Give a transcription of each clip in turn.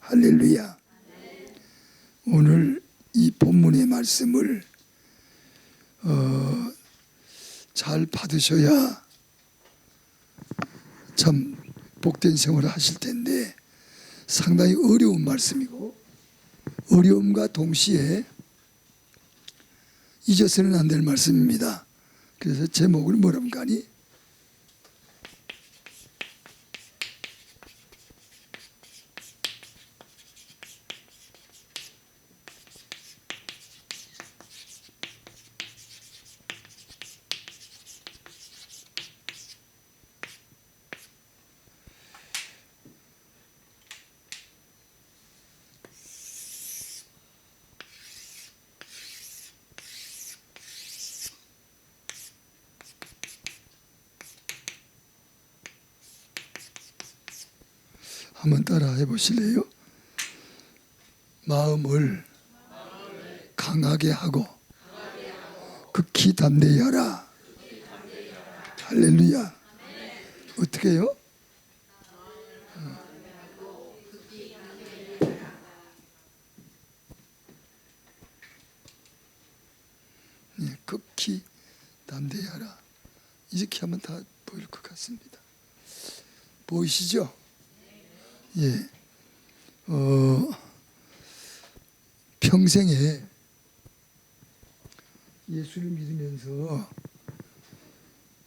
할렐루야. 오늘 이 본문의 말씀을 잘 받으셔야 참 복된 생활을 하실 텐데 상당히 어려운 말씀이고 어려움과 동시에 잊어서는 안 될 말씀입니다. 그래서 제목을 뭐라고 하니? 한번 따라 해보실래요? 마음을 강하게 하고 극히 담대히 하라. 할렐루야. 어떻게 해요? 네, 극히 담대히 하라. 이렇게 하면 다 보일 것 같습니다. 보이시죠? 예, 평생에 예수를 믿으면서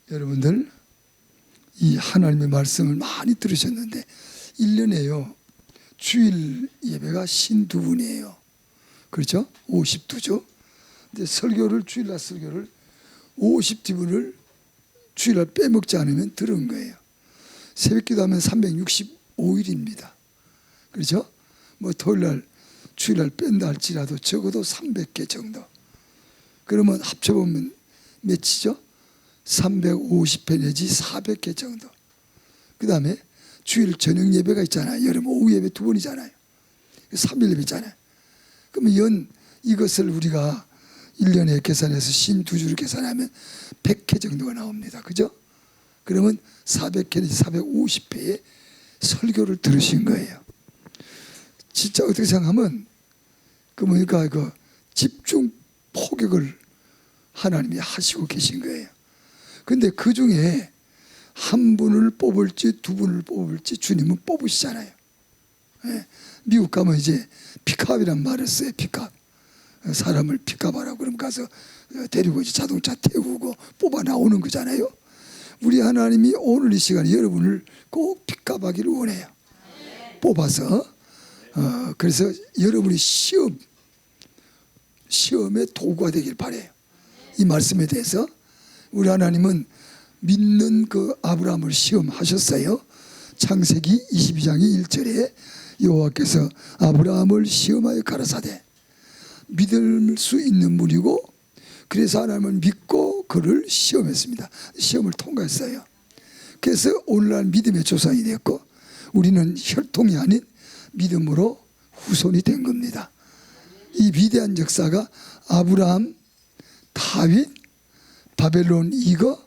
여러분들 이 하나님의 말씀을 많이 들으셨는데 1년에요 주일 예배가 52분이에요. 그렇죠? 52죠. 근데 설교를 주일날 설교를 50분을 주일날 빼먹지 않으면 들은 거예요. 새벽기도 하면 365일입니다. 그렇죠? 뭐 토요일날 주일날 뺀다 할지라도 적어도 300개 정도. 그러면 합쳐보면 몇이죠? 350회 내지 400개 정도. 그 다음에 주일 저녁 예배가 있잖아요. 여름 오후 예배 2번이잖아요. 3일 예배 있잖아요. 그러면 이것을 우리가 1년에 계산해서 52주를 계산하면 100회 정도가 나옵니다. 그죠? 그러면 400회 내지 450회에 설교를 들으신 거예요. 진짜 어떻게 생각하면 그 집중 포격을 하나님이 하시고 계신 거예요. 근데 그 중에 한 분을 뽑을지 두 분을 뽑을지 주님은 뽑으시잖아요. 예. 미국 가면 이제 픽업이란 말을 써요. 픽업. 사람을 픽업하라고 그러면 가서 데리고 이제 자동차 태우고 뽑아 나오는 거잖아요. 우리 하나님이 오늘 이 시간에 여러분을 꼭 픽업하기를 원해요. 뽑아서 그래서 여러분이 시험의 도구가 되길 바라요. 이 말씀에 대해서 우리 하나님은 믿는 그 아브라함을 시험하셨어요. 창세기 22장의 1절에 여호와께서 아브라함을 시험하여 가라사대 믿을 수 있는 분이고 그래서 하나님을 믿고 그를 시험했습니다. 시험을 통과했어요. 그래서 오늘날 믿음의 조상이 되었고 우리는 혈통이 아닌 믿음으로 후손이 된 겁니다. 이 위대한 역사가 아브라함, 다윗, 바벨론 이거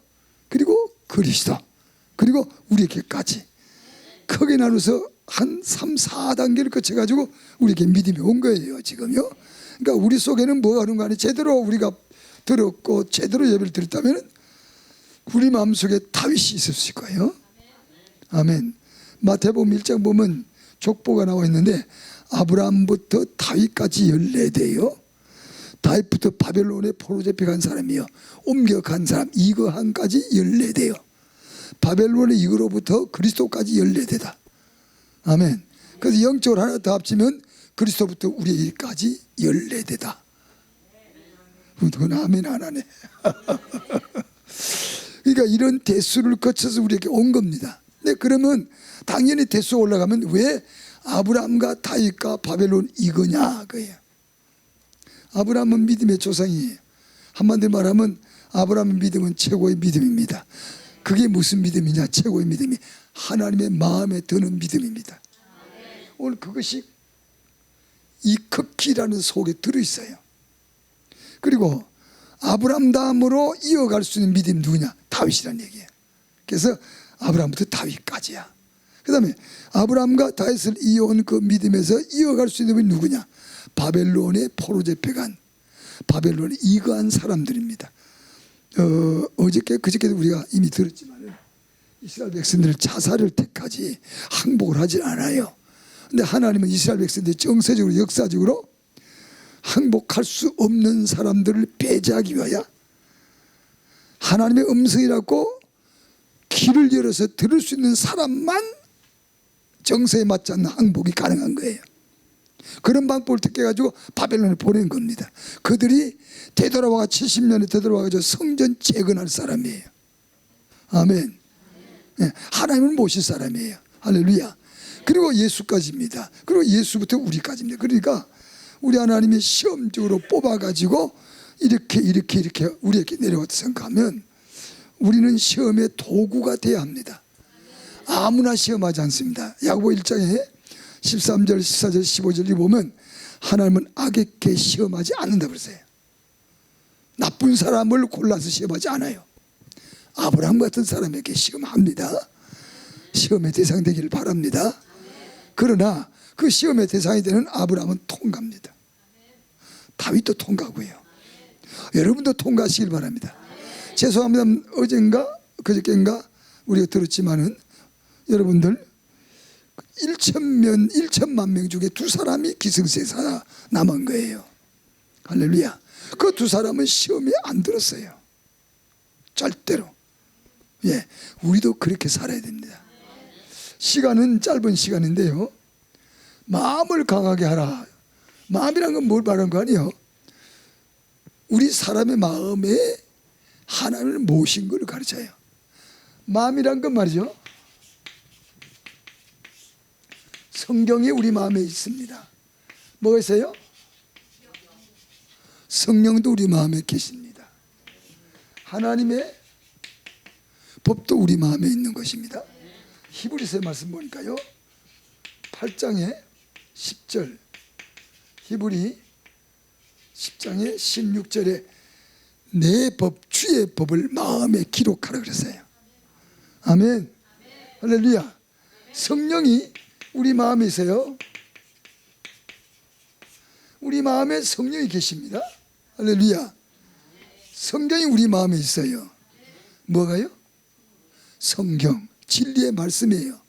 그리고 그리스도 그리고 우리에게까지 크게 나눠서 한 3, 4단계를 거쳐가지고 우리에게 믿음이 온 거예요. 지금요. 그러니까 우리 속에는 뭐가 하는 거 아니에요. 제대로 우리가 들었고 제대로 예배를 드렸다면 우리 마음속에 다윗이 있을 거예요. 아멘. 마태복음 1장 보면 족보가 나와 있는데 아브라함부터 다윗까지 14대요. 다윗부터 바벨론에 포로 잡혀간 사람이요. 옮겨간 사람 이거한까지 14대요. 바벨론의 이거로부터 그리스도까지 14대다. 아멘. 그래서 영적으로 하나 더 합치면 그리스도부터 우리에게까지 14대다. 그건 아멘 안 하네. 그러니까 이런 대수를 거쳐서 우리에게 온 겁니다. 네, 그러면 당연히 대수가 올라가면 왜 아브라함과 다윗과 바벨론 이거냐 그예요. 아브라함은 믿음의 조상이에요. 한마디로 말하면 아브라함의 믿음은 최고의 믿음입니다. 그게 무슨 믿음이냐? 최고의 믿음이 하나님의 마음에 드는 믿음입니다. 오늘 그것이 이 극히라는 속에 들어있어요. 그리고 아브라함 다음으로 이어갈 수 있는 믿음이 누구냐? 다윗이라는 얘기예요. 그래서 아브라함부터 다윗까지야. 그 다음에 아브라함과 다윗을 이어온 그 믿음에서 이어갈 수 있는 분이 누구냐? 바벨론의 포로 잡혀간, 바벨론에 이거한 사람들입니다. 어저께 그저께도 우리가 이미 들었지만 이스라엘 백성들 자살을 택하지 항복을 하지 않아요. 근데 하나님은 이스라엘 백성들이 정서적으로 역사적으로 항복할 수 없는 사람들을 배제하기 위하여 하나님의 음성이라고 길을 열어서 들을 수 있는 사람만 정서에 맞지 않는 항복이 가능한 거예요. 그런 방법을 택해가지고 바벨론에 보낸 겁니다. 그들이 되돌아와 70년에 되돌아와가지고 성전 재건할 사람이에요. 아멘. 네, 하나님을 모실 사람이에요. 할렐루야. 그리고 예수까지입니다. 그리고 예수부터 우리까지입니다. 그러니까 우리 하나님이 시험적으로 뽑아가지고 이렇게 우리에게 내려왔다 생각하면 우리는 시험의 도구가 돼야 합니다. 아무나 시험하지 않습니다. 야고보 1장에 13절, 14절, 15절을 보면 하나님은 악에게 시험하지 않는다 그러세요. 나쁜 사람을 골라서 시험하지 않아요. 아브라함 같은 사람에게 시험합니다. 시험의 대상이 되기를 바랍니다. 그러나 그 시험의 대상이 되는 아브라함은 통과합니다. 다윗도 통과고요. 여러분도 통과하시길 바랍니다. 죄송합니다. 어젠가 그저께인가 우리가 들었지만은 여러분들 1천만 명 중에 2사람이 기승세사 남은 거예요. 할렐루야. 그 2사람은 시험에 안 들었어요. 절대로. 예, 우리도 그렇게 살아야 됩니다. 시간은 짧은 시간인데요, 마음을 강하게 하라. 마음이란 건 뭘 말하는 거 아니에요? 우리 사람의 마음에 하나님을 모신 걸 가르쳐요. 마음이란 건 말이죠, 성경이 우리 마음에 있습니다. 뭐가 있어요? 성령도 우리 마음에 계십니다. 하나님의 법도 우리 마음에 있는 것입니다. 히브리서 말씀 보니까요, 8장에 10절, 히브리 10장에 16절에 내 법, 주의 법을 마음에 기록하라 그랬어요. 아멘. 할렐루야. 성령이 우리 마음에 있어요. 우리 마음에 성령이 계십니다. 할렐루야. 성경이 우리 마음에 있어요. 뭐가요? 성경, 진리의 말씀이에요.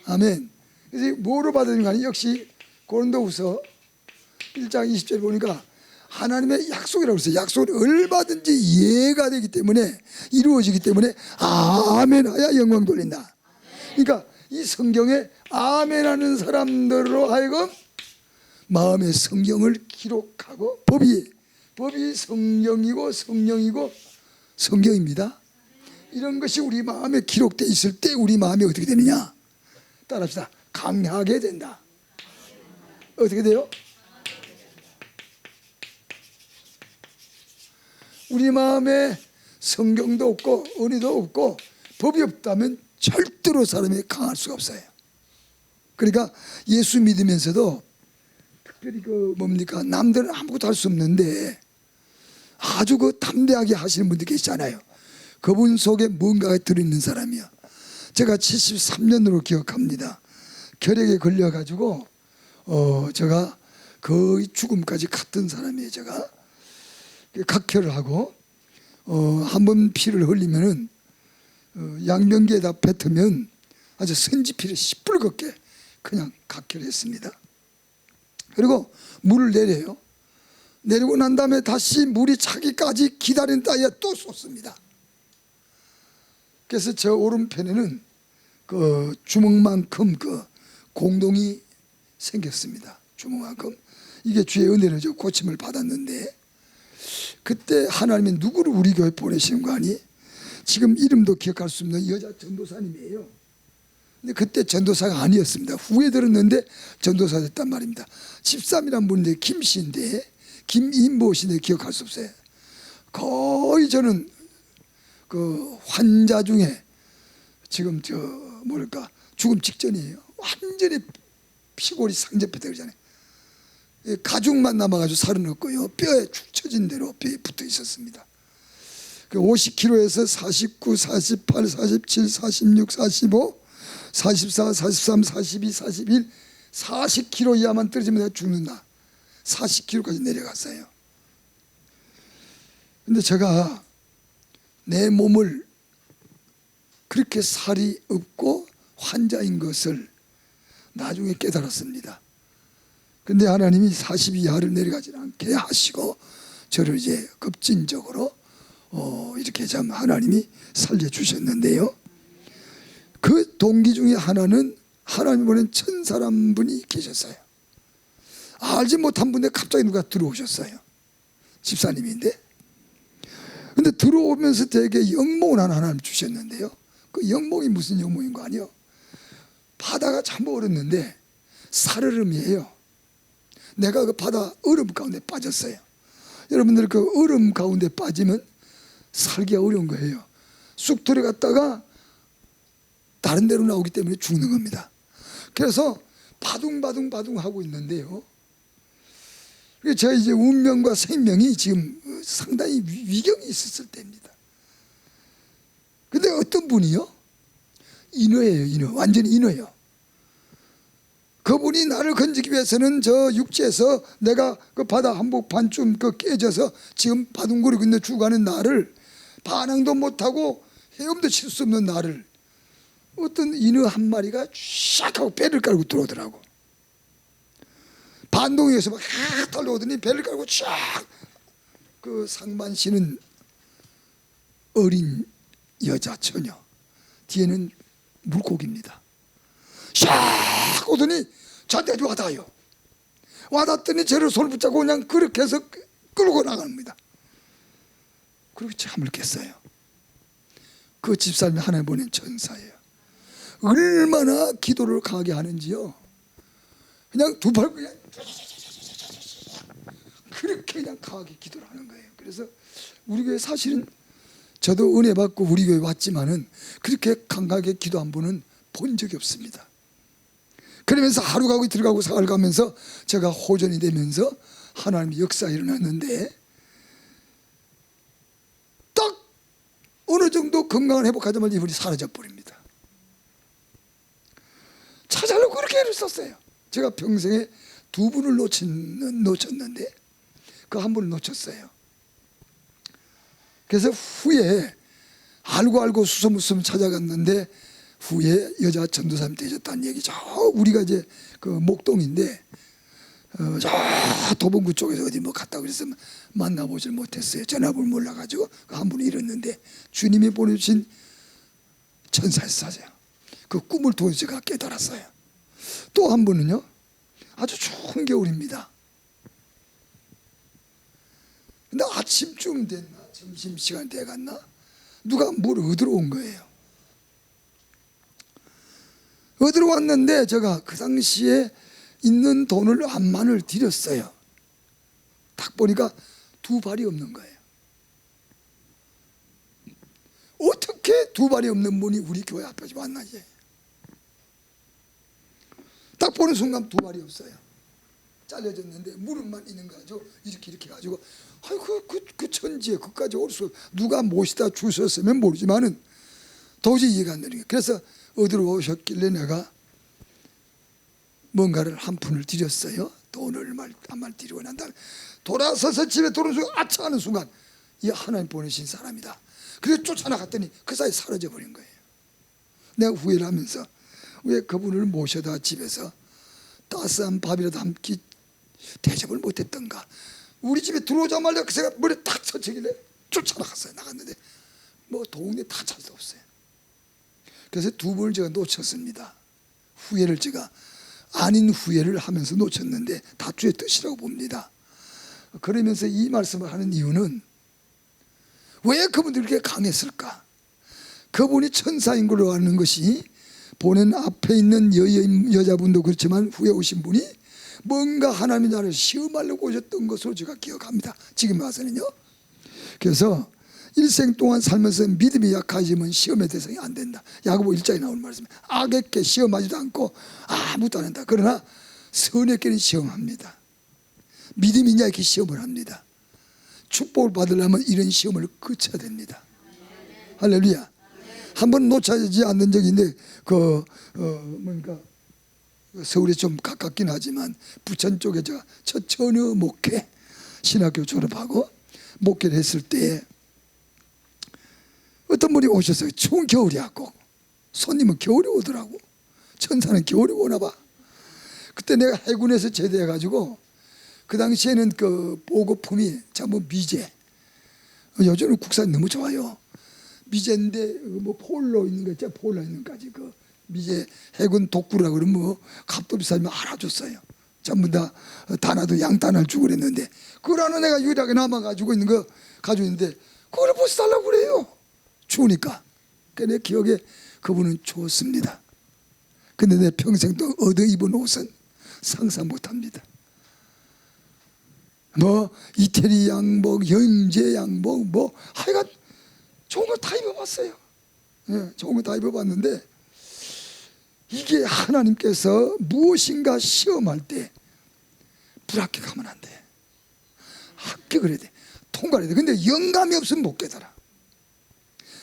아멘. 그래서 뭐로 받은 거 아니에요? 역시 고린도후서 1장 20절 보니까 하나님의 약속이라고 했어요. 약속은 얼마든지 이해가 되기 때문에, 이루어지기 때문에 아멘 하야 영광 돌린다. 그러니까 이 성경에 아멘 하는 사람들로 하여금 마음의 성경을 기록하고, 법이 성경이고 성령이고 성경입니다. 이런 것이 우리 마음에 기록되어 있을 때 우리 마음이 어떻게 되느냐? 따라합시다. 강하게 된다. 어떻게 돼요? 우리 마음에 성경도 없고 은혜도 없고 법이 없다면 절대로 사람이 강할 수가 없어요. 그러니까 예수 믿으면서도 특별히 남들은 아무것도 할 수 없는데 아주 담대하게 하시는 분들 계시잖아요. 그분 속에 뭔가가 들어있는 사람이야. 제가 73년으로 기억합니다. 결핵에 걸려가지고 제가 거의 죽음까지 갔던 사람이에요. 제가 각혈을 하고 한번 피를 흘리면은 양변기에다 뱉으면 아주 선지피를 시뻘겋게 그냥 각혈했습니다. 그리고 물을 내려요. 내리고 난 다음에 다시 물이 차기까지 기다린 따위에 또 쏟습니다. 그래서 저 오른편에는 그 주먹만큼 그 공동이 생겼습니다. 주먹만큼. 이게 주의 은혜로 저 고침을 받았는데, 그때 하나님이 누구를 우리 교회 보내시는 거 아니? 지금 이름도 기억할 수 없는 여자 전도사님이에요. 근데 그때 전도사가 아니었습니다. 후에 들었는데 전도사 됐단 말입니다. 13이란 분인데 김씨인데, 김인보씨인데 기억할 수 없어요. 거의 저는 그 환자 중에 지금 죽음 직전이에요. 완전히 피골이 상접했다 그러잖아요. 가죽만 남아가지고 살은 없고요, 뼈에 축 처진 대로 뼈에 붙어 있었습니다. 50kg에서 49, 48, 47, 46, 45, 44, 43, 42, 41, 40kg 이하만 떨어지면 내가 죽는다. 40kg까지 내려갔어요. 근데 제가 내 몸을 그렇게 살이 없고 환자인 것을 나중에 깨달았습니다. 근데 하나님이 40 이하를 내려가지 않게 하시고 저를 이제 급진적으로 이렇게 참 하나님이 살려주셨는데요. 그 동기 중에 하나는 하나님이 보낸 천사란 분이 계셨어요. 알지 못한 분인데 갑자기 누가 들어오셨어요. 집사님인데. 근데 들어오면서 되게 영몽을 하나님 주셨는데요. 그 영몽이 무슨 영몽인 거 아니에요? 바다가 참 얼었는데 살얼음이에요. 내가 그 바다 얼음 가운데 빠졌어요. 여러분들 그 얼음 가운데 빠지면 살기가 어려운 거예요. 쑥 들어갔다가 다른 데로 나오기 때문에 죽는 겁니다. 그래서 바둥바둥 하고 있는데요. 제가 이제 운명과 생명이 지금 상당히 위경이 있었을 때입니다. 근데 어떤 분이요? 인어예요, 인어. 완전히 인어예요. 그분이 나를 건지기 위해서는 저 육지에서 내가 그 바다 한복 반쯤 그 깨져서 지금 바둥거리고 있는 죽어가는 나를 반항도 못하고 헤엄도 칠 수 없는 나를 어떤 인어 한 마리가 샥 하고 배를 깔고 들어오더라고. 반동에서 막 달려오더니 배를 깔고 쫙 그 상반신은 어린 여자 처녀, 뒤에는 물고기입니다. 샥 오더니 저한테 와닿아요. 와닿더니 저를 손을 붙잡고 그냥 그렇게 해서 끌고 나갑니다. 그리고 잠을 깼어요. 그 집사님이 하나님 보낸 천사예요. 얼마나 기도를 강하게 하는지요. 그냥 두 팔 그냥 그렇게 그냥 강하게 기도를 하는 거예요. 그래서 우리 교회 사실은 저도 은혜 받고 우리 교회 왔지만은 그렇게 강하게 기도한 분은 본 적이 없습니다. 그러면서 하루 가고 이틀 가고 사흘 가면서 제가 호전이 되면서 하나님의 역사가 일어났는데 딱 어느 정도 건강을 회복하자마자 이분이 사라져 버립니다. 찾아려고 그렇게 애를 썼어요. 제가 평생에 두 분을 놓쳤는데 그 한 분을 놓쳤어요. 그래서 후에 알고 수소문수 찾아갔는데 후에 여자 전도사님 되셨다는 얘기. 저 우리가 이제 그 목동인데 저 도봉구 쪽에서 어디 뭐 갔다 그래서 만나보질 못했어요. 전화번호 몰라가지고 한 분이 이랬는데 주님이 보내주신 천사였어요. 그 꿈을 통해서 제가 깨달았어요. 또 한 분은요, 아주 추운 겨울입니다. 근데 아침쯤 됐나 점심시간 돼갔나 누가 뭘 얻으러 온 거예요. 얻으러 왔는데 제가 그 당시에 있는 돈을 10,000원을 드렸어요. 딱 보니까 두 발이 없는 거예요. 어떻게 두 발이 없는 분이 우리 교회 앞에 왔나지? 딱 보는 순간 두 발이 없어요. 잘려졌는데 무릎만 있는 거 가지고 이렇게 가지고 아이고 그 천지에 그까지 올 수 누가 모시다 주셨으면 모르지만은 도저히 이해가 안 되는 거예요. 그래서 어디로 오셨길래 내가 뭔가를 한 푼을 드렸어요. 돈을 한말 드리고 난 다음에 돌아서서 집에 들어오는 순간 아차 하는 순간 이 하나님 보내신 사람이다. 그래서 쫓아나갔더니 그 사이에 사라져 버린 거예요. 내가 후회를 하면서 왜 그분을 모셔다 집에서 따스한 밥이라도 한 끼 대접을 못했던가. 우리 집에 들어오자마자 그 새가 머리에 탁 서치길래 쫓아나갔어요. 나갔는데 뭐 동네 다 찾을 수 없어요. 그래서 두 번을 제가 놓쳤습니다. 후회를 제가 아닌 후회를 하면서 놓쳤는데 다 주의 뜻이라고 봅니다. 그러면서 이 말씀을 하는 이유는 왜 그분들이 그렇게 강했을까? 그분이 천사인 걸로 아는 것이 보낸 앞에 있는 여자분도 그렇지만 후에 오신 분이 뭔가 하나님의 나라를 시험하려고 오셨던 것으로 제가 기억합니다. 지금 와서는요. 그래서 일생 동안 살면서 믿음이 약해지면 시험의 대상이 안 된다. 야고보 1장에 나오는 말씀. 악에게 시험하지도 않고 아무것도 안 한다. 그러나 선에게는 시험합니다. 믿음이 있냐 이렇게 시험을 합니다. 축복을 받으려면 이런 시험을 거쳐야 됩니다. 할렐루야. 한번 놓쳐지지 않는 적이 있는데 뭔가 서울에 좀 가깝긴 하지만 부천 쪽에 제가 첫 전혀 목회 신학교 졸업하고 목회를 했을 때 어떤 분이 오셨어요. 추운 겨울이야. 꼭 손님은 겨울에 오더라고. 천사는 겨울에 오나 봐. 그때 내가 해군에서 제대해가지고 그 당시에는 그 보급품이 전부 미제. 요즘은 국산이 너무 좋아요. 미제인데 뭐 폴로 있는 거 있죠. 폴로 있는 거까지 그 미제 해군 독구라고 그러면 뭐 값도 비싸지만 알아줬어요. 전부 다 단화도 양단을 주고 그랬는데 그걸 하나 내가 유일하게 남아가지고 있는 거 가지고 있는데 그걸 벗어달라고 그래요. 추우니까. 그 내 기억에 그분은 좋습니다. 근데 내 평생 또 얻어 입은 옷은 상상 못합니다. 뭐 이태리 양복, 영재 양복, 뭐 하여간 좋은 거 다 입어봤어요. 예, 좋은 거 다 입어봤는데 이게 하나님께서 무엇인가 시험할 때 불합격하면 안 돼. 합격을 해야 돼. 통과를 해야 돼. 근데 영감이 없으면 못 깨달아.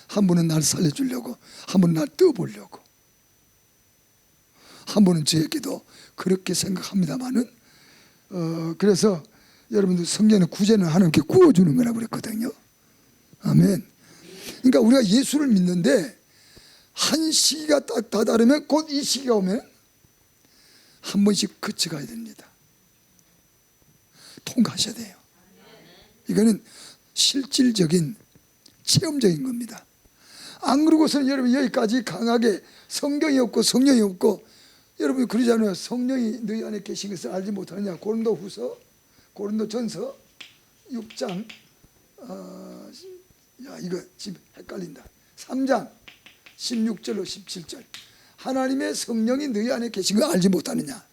한 분은 날 살려주려고, 한 분은 날 떠보려고, 한 분은 저에게도 그렇게 생각합니다만은 그래서 여러분들 성경의 구제는 하나님께 구워주는 거라고 그랬거든요. 아멘. 그러니까 우리가 예수를 믿는데 한 시기가 딱 다다르면 곧 이 시기가 오면 한 번씩 거쳐가야 됩니다. 통과하셔야 돼요. 이거는 실질적인 체험적인 겁니다. 안 그러고서는 여러분 여기까지 강하게 성경이 없고 성령이 없고 여러분 그러잖아요. 성령이 너희 안에 계신 것을 알지 못하느냐. 고린도전서 6장 야 이거 지금 헷갈린다. 3장 16절로 17절 하나님의 성령이 너희 안에 계신 걸 알지 못하느냐.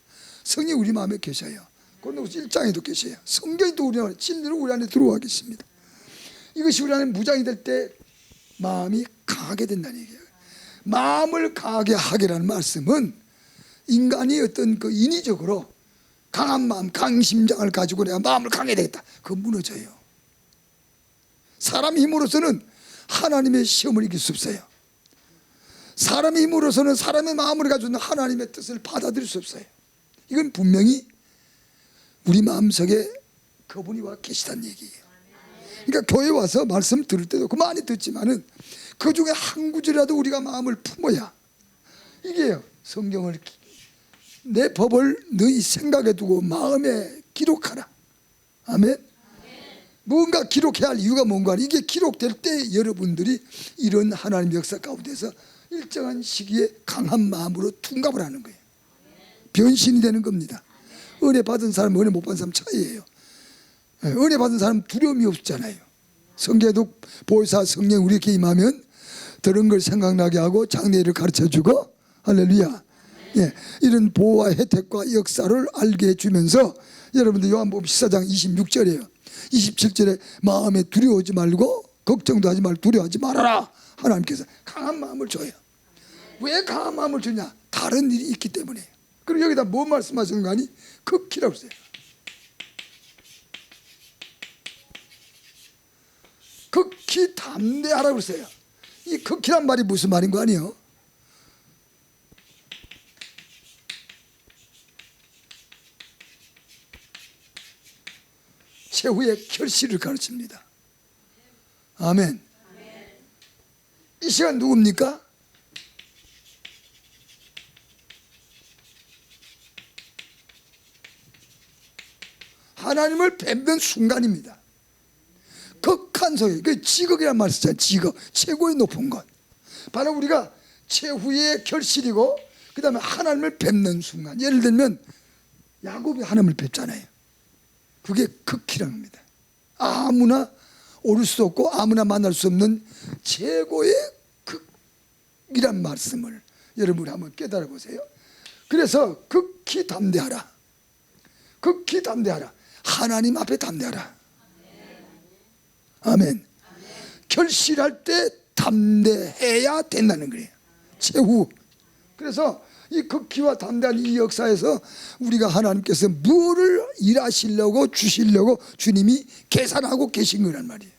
성령이 우리 마음에 계셔요. 고린도후서 1장에도 계셔요. 성경이 또 우리 안에 진리로 우리 안에 들어와 계십니다. 이것이 우리 안에 무장이 될 때 마음이 강하게 된다는 얘기예요. 마음을 강하게 하게라는 말씀은 인간이 어떤 그 인위적으로 강한 마음, 강심장을 가지고 내가 마음을 강해야 되겠다. 그거 무너져요. 사람의 힘으로서는 하나님의 시험을 이길 수 없어요. 사람의 힘으로서는 사람의 마음을 가지고 있는 하나님의 뜻을 받아들일 수 없어요. 이건 분명히 우리 마음속에 그분이 와 계시다는 얘기예요. 그러니까 교회 와서 말씀 들을 때도 그 많이 듣지만은 그 중에 한 구절이라도 우리가 마음을 품어야 이게요. 성경을 내 법을 너희 생각에 두고 마음에 기록하라. 아멘. 뭔가 기록해야 할 이유가 뭔가 이게 기록될 때 여러분들이 이런 하나님의 역사 가운데서 일정한 시기에 강한 마음으로 둔갑을 하는 거예요. 변신이 되는 겁니다. 은혜 받은 사람, 은혜 못 받은 사람 차이예요. 은혜 받은 사람 두려움이 없잖아요. 성계도 보혜사 성령 우리에게 임하면 들은 걸 생각나게 하고 장래를 가르쳐주고 할렐루야. 예, 이런 보호와 혜택과 역사를 알게 해주면서 여러분들 요한복음 14장 26절이에요. 27절에 마음에 두려워하지 말고 걱정도 하지 말고 두려워하지 말아라. 하나님께서 강한 마음을 줘요. 왜 강한 마음을 주냐? 다른 일이 있기 때문에. 그리고 여기다 뭐 말씀하시는 거 아니? 극히라고 써요. 극히 담대하라고 그랬어요. 이 극히란 말이 무슨 말인 거 아니에요? 최후의 결실을 가르칩니다. 아멘. 이 시간 누굽니까? 하나님을 뵙는 순간입니다. 극한 소리, 그 지극이란 말 쓰잖아요. 지극, 최고의 높은 것. 바로 우리가 최후의 결실이고 그 다음에 하나님을 뵙는 순간. 예를 들면 야곱이 하나님을 뵙잖아요. 그게 극히라는 겁니다. 아무나 오를 수 없고 아무나 만날 수 없는 최고의 극이란 말씀을 여러분이 한번 깨달아 보세요. 그래서 극히 담대하라. 극히 담대하라. 하나님 앞에 담대하라. 아멘. 결실할 때 담대해야 된다는 거예요. 최후. 그래서 이 극히와 담대한 이 역사에서 우리가 하나님께서 무엇을 일하시려고 주시려고 주님이 계산하고 계신 거란 말이에요.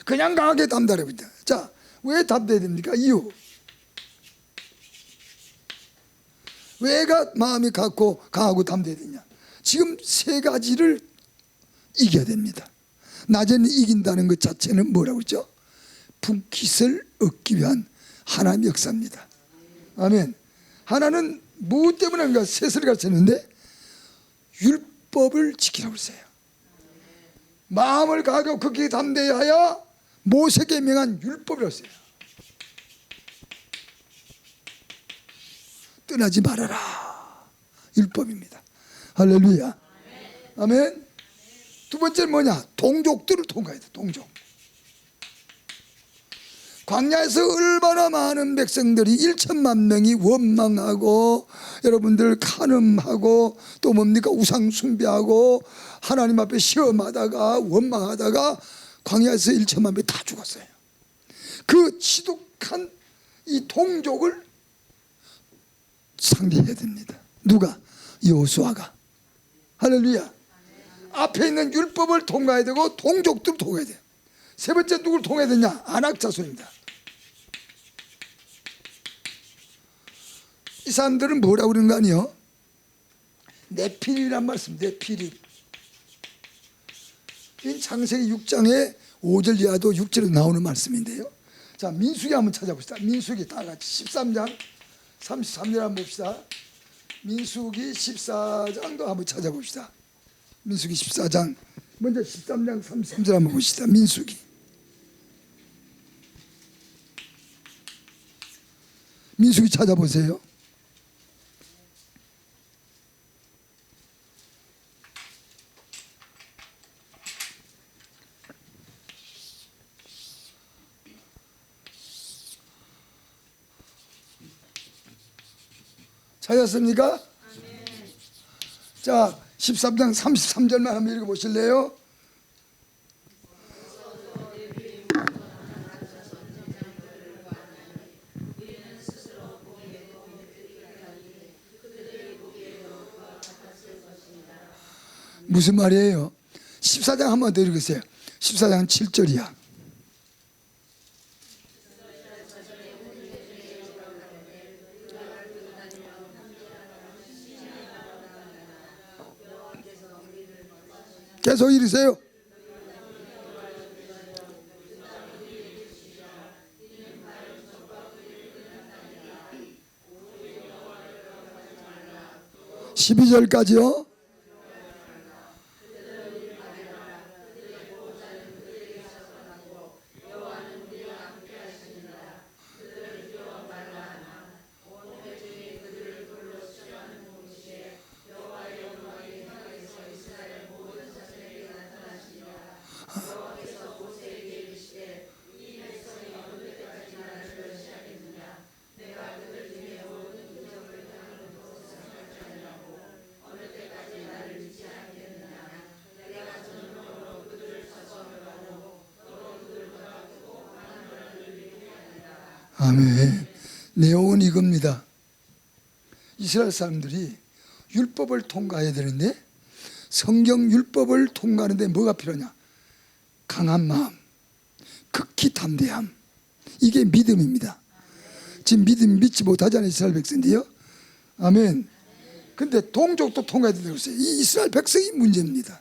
그냥 강하게 담대합니다. 자, 왜 담대해야 됩니까? 이유. 왜가 마음이 강하고 담대해야 되냐? 지금 세 가지를 이겨야 됩니다. 낮에는 이긴다는 것 자체는 뭐라고 그러죠? 분깃을 얻기 위한 하나님의 역사입니다. 아멘. 하나는 무엇 때문에 하는가? 셋을 가르쳤는데 율법을 지키라고 했어요. 마음을 가고 극히 담대하여 모세에게 명한 율법이라고 했어요. 떠나지 말아라. 율법입니다. 할렐루야. 아멘. 두 번째는 뭐냐? 동족들을 통과해야 돼. 동족. 광야에서 얼마나 많은 백성들이 1천만 명이 원망하고 여러분들 간음하고 또 뭡니까? 우상 숭배하고 하나님 앞에 시험하다가 원망하다가 광야에서 1천만 명이 다 죽었어요. 그 지독한 이 동족을 상대해야 됩니다. 누가? 여호수아가. 할렐루야. 앞에 있는 율법을 통과해야 되고 동족들을 통과해야 돼요. 세 번째 누구를 통과해야 되냐? 아낙 자손입니다. 이 사람들은 뭐라고 그러는 거 아니에요? 네피림이란 말씀. 네피림. 이 창세기 6장에 5절 이하도 6절에 나오는 말씀인데요. 자, 민수기 한번 찾아봅시다. 민수기 다 같이 13장 33절 한번 봅시다. 민수기 14장도 한번 찾아봅시다. 민수기 14장 먼저 13장 33절 한번 봅시다. 민수기. 민수기 찾아보세요. 찾았습니까? 자, 13장 33절만 한번 읽어보실래요? 무슨 말이에요? 14장 한번 더 읽으세요. 14장 7절이야. 계속 읽으세요. (12절까지요) 아멘. 내용은 이겁니다. 이스라엘 사람들이 율법을 통과해야 되는데 성경 율법을 통과하는데 뭐가 필요하냐? 강한 마음, 극히 담대함. 이게 믿음입니다. 지금 믿음 믿지 못하잖아요. 이스라엘 백성들이요. 아멘. 근데 동족도 통과해야 된다고 했어요. 이 이스라엘 백성이 문제입니다.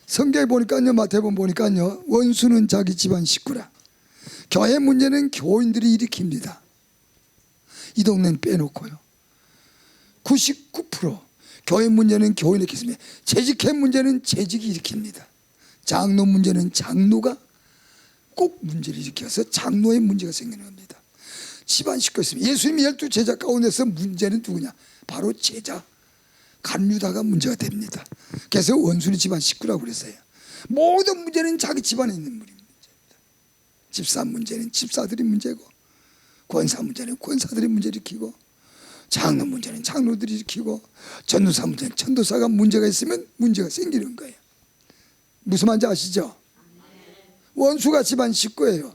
성경에 보니까요, 마태복음 보니까요, 원수는 자기 집안 식구라. 교회 문제는 교인들이 일으킵니다. 이 동네는 빼놓고요. 99% 교회 문제는 교인이 일으킵니다. 재직회 문제는 재직이 일으킵니다. 장로 문제는 장로가 꼭 문제를 일으켜서 장로의 문제가 생기는 겁니다. 집안 식구 있습니다. 예수님이 12제자 가운데서 문제는 누구냐? 바로 제자 간유다가 문제가 됩니다. 그래서 원수는 집안 식구라고 그랬어요. 모든 문제는 자기 집안에 있는 문제입니다. 집사 문제는 집사들이 문제고, 권사 문제는 권사들이 문제를 일으키고, 장로 문제는 장로들이 일으키고, 전도사 문제는 전도사가 문제가 있으면 문제가 생기는 거예요. 무슨 말인지 아시죠? 원수가 집안 식구예요.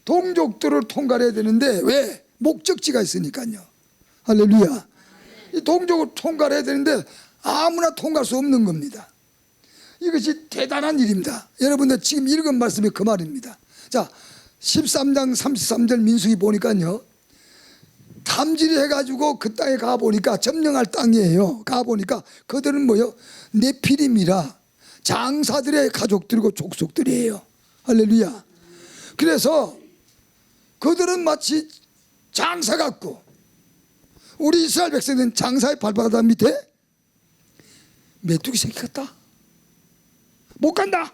동족들을 통과해야 되는데 왜? 목적지가 있으니까요. 할렐루야. 이 동족을 통과해야 되는데 아무나 통과할 수 없는 겁니다. 이것이 대단한 일입니다. 여러분들 지금 읽은 말씀이 그 말입니다. 자, 13장 33절 민수기 보니까요, 탐지를 해가지고 그 땅에 가보니까 점령할 땅이에요. 가보니까 그들은 뭐요? 네피림이라 장사들의 가족들이고 족속들이에요. 할렐루야. 그래서 그들은 마치 장사 같고, 우리 이스라엘 백성들은 장사의 발바닥 밑에 메뚜기 새끼 같다. 못 간다.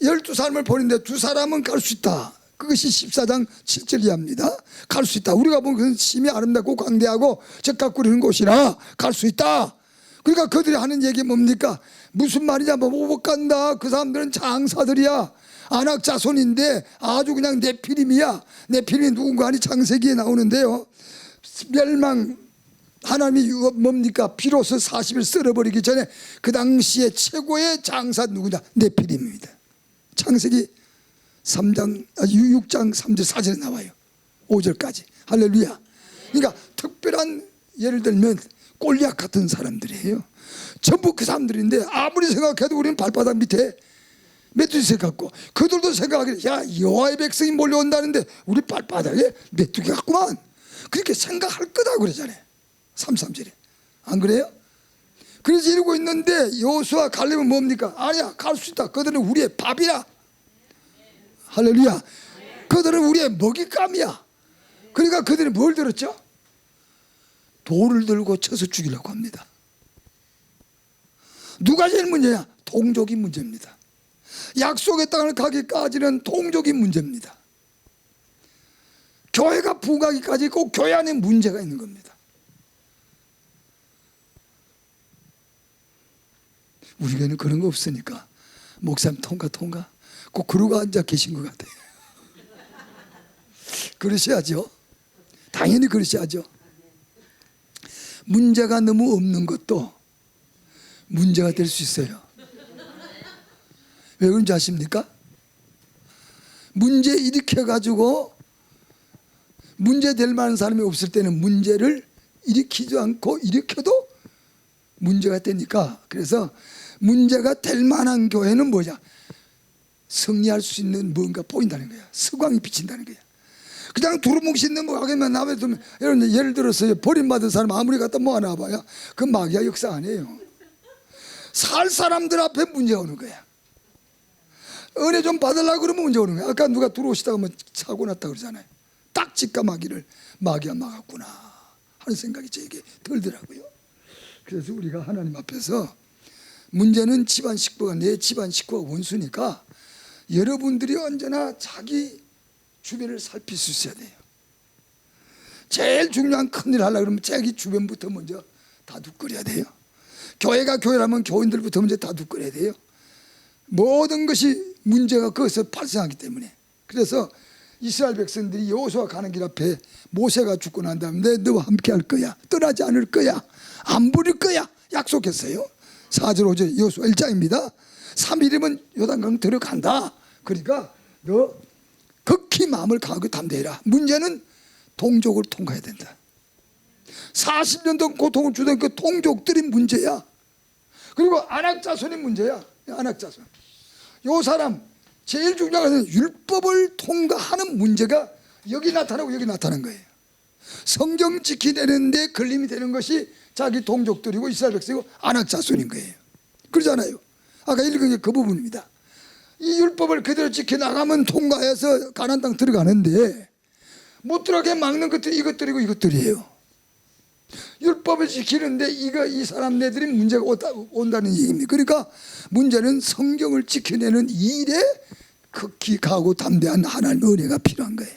12사람을 보는데 2사람은 갈 수 있다. 그것이 14장 7절 이하입니다. 갈 수 있다. 우리가 보면 그건 심히 아름답고 광대하고 적각 꾸리는 곳이라 갈 수 있다. 그러니까 그들이 하는 얘기 뭡니까? 무슨 말이냐? 못 간다. 그 사람들은 장사들이야. 아낙 자손인데 아주 그냥 네피림이야. 네피림이 누군가 하니 창세기에 나오는데요, 멸망, 하나님이 뭡니까? 비로소 40일 썰어버리기 전에 그 당시에 최고의 장사 누구냐? 네피림입니다. 창세기 6장 3절 4절에 나와요. 5절까지. 할렐루야. 그러니까 특별한, 예를 들면 골리앗 같은 사람들이에요. 전부 그 사람들인데 아무리 생각해도 우리는 발바닥 밑에 메뚜기 새끼 같고, 그들도 생각하기를, 야, 여호와의 백성이 몰려온다는데 우리 발바닥에 메뚜기 같구만. 그렇게 생각할 거다 그러잖아요. 3절에. 안 그래요? 그래서 이러고 있는데 여호수아 갈렙은 뭡니까? 아니야, 갈 수 있다. 그들은 우리의 밥이야. 할렐루야. 그들은 우리의 먹잇감이야. 그러니까 그들이 뭘 들었죠? 돌을 들고 쳐서 죽이려고 합니다. 누가 제일 문제냐? 동족이 문제입니다. 약속의 땅을 가기까지는 동족이 문제입니다. 교회가 부가기까지 꼭 교회 안에 문제가 있는 겁니다. 우리 교회는 그런 거 없으니까 목사님 통과 꼭 그러고 앉아 계신 것 같아요. 그러셔야죠. 당연히 그러셔야죠. 문제가 너무 없는 것도 문제가 될 수 있어요. 왜 그런지 아십니까? 문제 일으켜가지고 문제 될 만한 사람이 없을 때는 문제를 일으키지 않고 일으켜도 문제가 되니까, 그래서 문제가 될 만한 교회는 뭐냐? 승리할 수 있는 뭔가 보인다는 거야. 스광이 비친다는 거야. 그냥 두루뭉 씻는 뭐 하겠면 남의 두면, 예를 들어서 버림받은 사람 아무리 갖다 모아놔봐야 그 마귀야 역사 아니에요. 살 사람들 앞에 문제가 오는 거야. 은혜 좀 받으려고 그러면 문제 오는 거야. 아까 누가 들어오시다가 뭐 사고 났다 그러잖아요. 딱 직감하기를 마귀가 막았구나 하는 생각이 저에게 들더라고요. 그래서 우리가 하나님 앞에서, 문제는 집안 식구가, 내 집안 식구가 원수니까 여러분들이 언제나 자기 주변을 살필 수 있어야 돼요. 제일 중요한 큰일 하려고 그러면 자기 주변부터 먼저 다독거려야 돼요. 교회가 교회라면 교인들부터 먼저 다독거려야 돼요. 모든 것이 문제가 거기서 발생하기 때문에. 그래서 이스라엘 백성들이 여호수아 가는 길 앞에 모세가 죽고 난 다음에 너와 함께 할 거야, 떠나지 않을 거야, 안 버릴 거야 약속했어요. 4절 5절 여호수아 1장입니다 3일이면 요단강 들어간다. 그러니까 너 극히 마음을 강하게 담대해라. 문제는 동족을 통과해야 된다. 40년 동안 고통을 주던 그 동족들이 문제야. 그리고 안악자손이 문제야. 안악자손. 요 사람 제일 중요한 것은 율법을 통과하는 문제가 여기 나타나고 여기 나타난 거예요. 성경 지키내는데 걸림이 되는 것이 자기 동족들이고 이스라엘 백성이고 안악자손인 거예요. 그러잖아요. 아까 읽은 게 그 부분입니다. 이 율법을 그대로 지켜나가면 통과해서 가나안 땅 들어가는데 못 들어가게 막는 것들이 이것들이고 이것들이에요. 율법을 지키는데 이 사람네들이 문제가 온다는 얘기입니다. 그러니까 문제는 성경을 지켜내는 일에 극히 가고 담대한 하나님의 은혜가 필요한 거예요.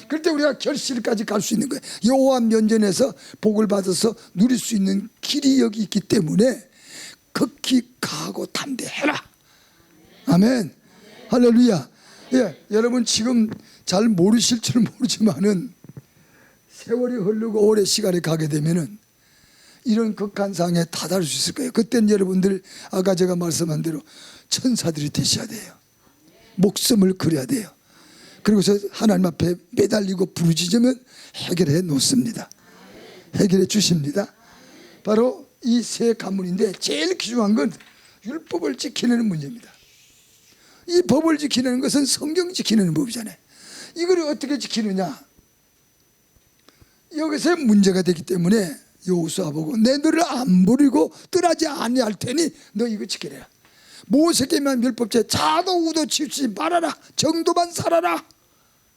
그럴 때 우리가 결실까지 갈 수 있는 거예요. 여호와 면전에서 복을 받아서 누릴 수 있는 길이 여기 있기 때문에 극히 가고 담대해라. 아멘. 할렐루야. 예, 여러분 지금 잘 모르실 줄 모르지만은 세월이 흐르고 오래 시간이 가게 되면은 이런 극한 상황에 다다를 수 있을 거예요. 그때는 여러분들 아까 제가 말씀한 대로 천사들이 되셔야 돼요. 목숨을 걸어야 돼요. 그리고서 하나님 앞에 매달리고 부르짖으면 해결해 놓습니다. 해결해 주십니다. 바로 이 세 가문인데 제일 귀중한 건 율법을 지키는 문제입니다. 이 법을 지키는 것은 성경 지키는 법이잖아요. 이걸 어떻게 지키느냐? 여기서 문제가 되기 때문에 여호수아 보고 내 너를 안 버리고 떠나지 아니할 테니 너 이거 지키라. 모세께만 율법제 자도 우도 치우치지 말아라. 정도만 살아라.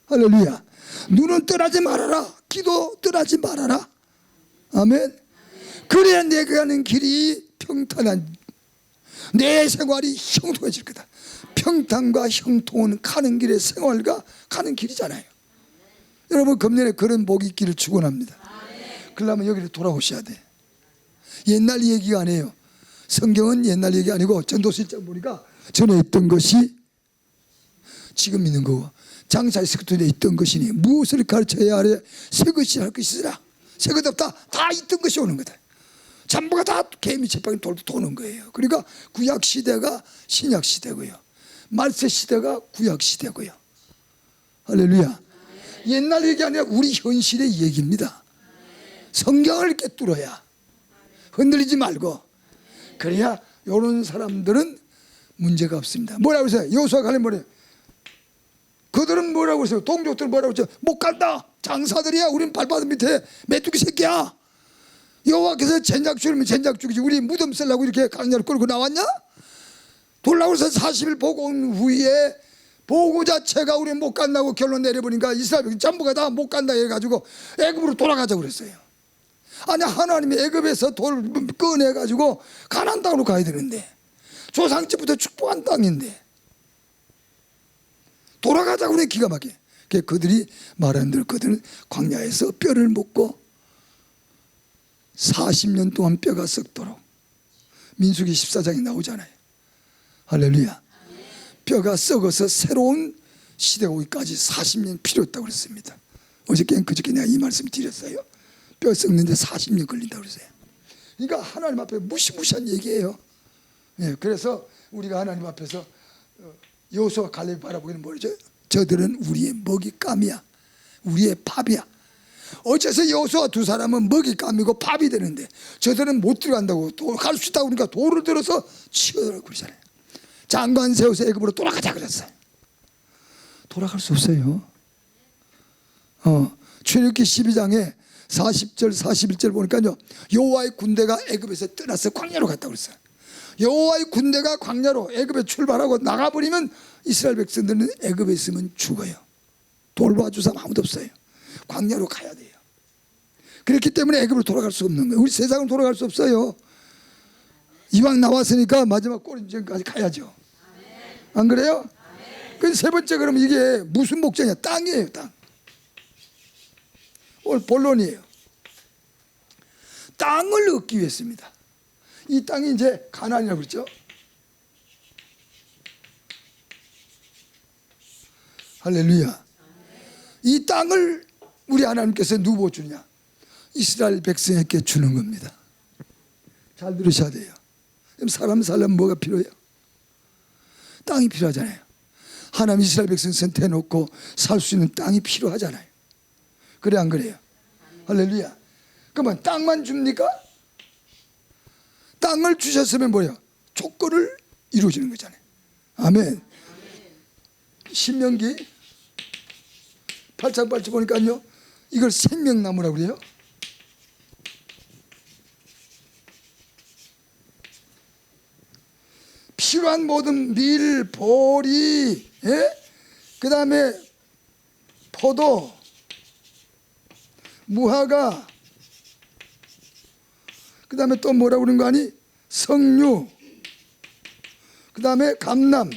할렐루야. 눈은 떠나지 말아라. 기도 떠나지 말아라. 아멘. 그래야 내가 가는 길이 평탄한, 내 생활이 형통해질 거다. 평탄과 형통은 가는 길의 생활과 가는 길이잖아요. 여러분 금년에 그런 복이 있기를 축원합니다. 그러려면 여기로 돌아오셔야 돼. 옛날 얘기가 아니에요. 성경은 옛날 얘기 아니고 전도서 1장 보니까 전에 있던 것이 지금 있는 거고 장사했을 때 있던 것이니 무엇을 가르쳐야 하래. 새 것이 할 것이라. 새 것 없다. 다 있던 것이 오는 거다. 전부가 다 개미 채빵이 도는 거예요. 그러니까 구약 시대가 신약 시대고요. 말세 시대가 구약 시대고요. 할렐루야. 옛날 얘기 아니라 우리 현실의 얘기입니다. 성경을 꿰뚫어야, 흔들리지 말고, 그래야 이런 사람들은 문제가 없습니다. 뭐라고 했어요? 여호수아 갈렙 뭐래요? 그들은 뭐라고 했어요? 동족들 뭐라고 했어요? 못 간다. 장사들이야. 우린 발바닥 밑에 메뚜기 새끼야. 여호와께서 젠장 죽이면 젠장 죽이지. 우리 무덤 쓰려고 이렇게 강야를 끌고 나왔냐? 돌아오면서 40일 보고 온 후에 보고 자체가 우리 못 간다고 결론 내려보니까 이스라엘 전부가 다 못 간다 해가지고 애굽으로 돌아가자고 그랬어요. 아니 하나님이 애굽에서 돌 꺼내가지고 가나안 땅으로 가야 되는데 조상집부터 축복한 땅인데 돌아가자고 그래. 기가 막혀. 그들이 말 안 들을 그들은 광야에서 뼈를 먹고 40년 동안 뼈가 썩도록, 민수기 14장에 나오잖아요. 할렐루야. 뼈가 썩어서 새로운 시대가 오기까지 40년 필요했다고 그랬습니다. 어저께 그저께 내가 이 말씀 드렸어요. 뼈 썩는데 40년 걸린다고 그랬어요. 그러니까 하나님 앞에 무시무시한 얘기예요. 예, 그래서 우리가 하나님 앞에서 여호수아 갈렙 바라보기는 뭐죠? 저들은 우리의 먹잇감이야. 우리의 밥이야. 어째서 여호수아 두 사람은 먹잇감이고 밥이 되는데 저들은 못 들어간다고, 갈 수 있다고 그러니까 돌을 들어서 치우라고 그러잖아요. 장관 세워서 애굽으로 돌아가자 그랬어요. 돌아갈 수 없어요. 출애굽기 12장에 40절 41절 보니까요, 여호와의 군대가 애굽에서 떠나서 광야로 갔다고 그랬어요. 여호와의 군대가 광야로 애굽에 출발하고 나가버리면 이스라엘 백성들은 애굽에 있으면 죽어요. 돌봐줄 사람 아무도 없어요. 광야로 가야 돼요. 그렇기 때문에 애굽으로 돌아갈 수 없는 거예요. 우리 세상으로 돌아갈 수 없어요. 이왕 나왔으니까 마지막 꼬린전까지 가야죠. 안 그래요? 그 세 번째, 그럼 이게 무슨 목적이냐? 땅이에요. 땅. 오늘 본론이에요. 땅을 얻기 위해서입니다. 이 땅이 이제 가나안이라고 그랬죠. 할렐루야. 이 땅을 우리 하나님께서 누구 주느냐? 이스라엘 백성에게 주는 겁니다. 잘 들으셔야 돼요. 사람 살려면 뭐가 필요해요? 땅이 필요하잖아요. 하나님 이스라엘 백성 선택해놓고 살 수 있는 땅이 필요하잖아요. 그래 안 그래요? 할렐루야. 그러면 땅만 줍니까? 땅을 주셨으면 뭐예요? 조건을 이루어지는 거잖아요. 아멘. 신명기 8장 8절 보니까요, 이걸 생명나무라고 그래요. 필요한 모든 밀, 보리, 예? 그 다음에 포도, 무화과, 그 다음에 또 뭐라고 그러는 거 아니? 석류, 그 다음에 감람,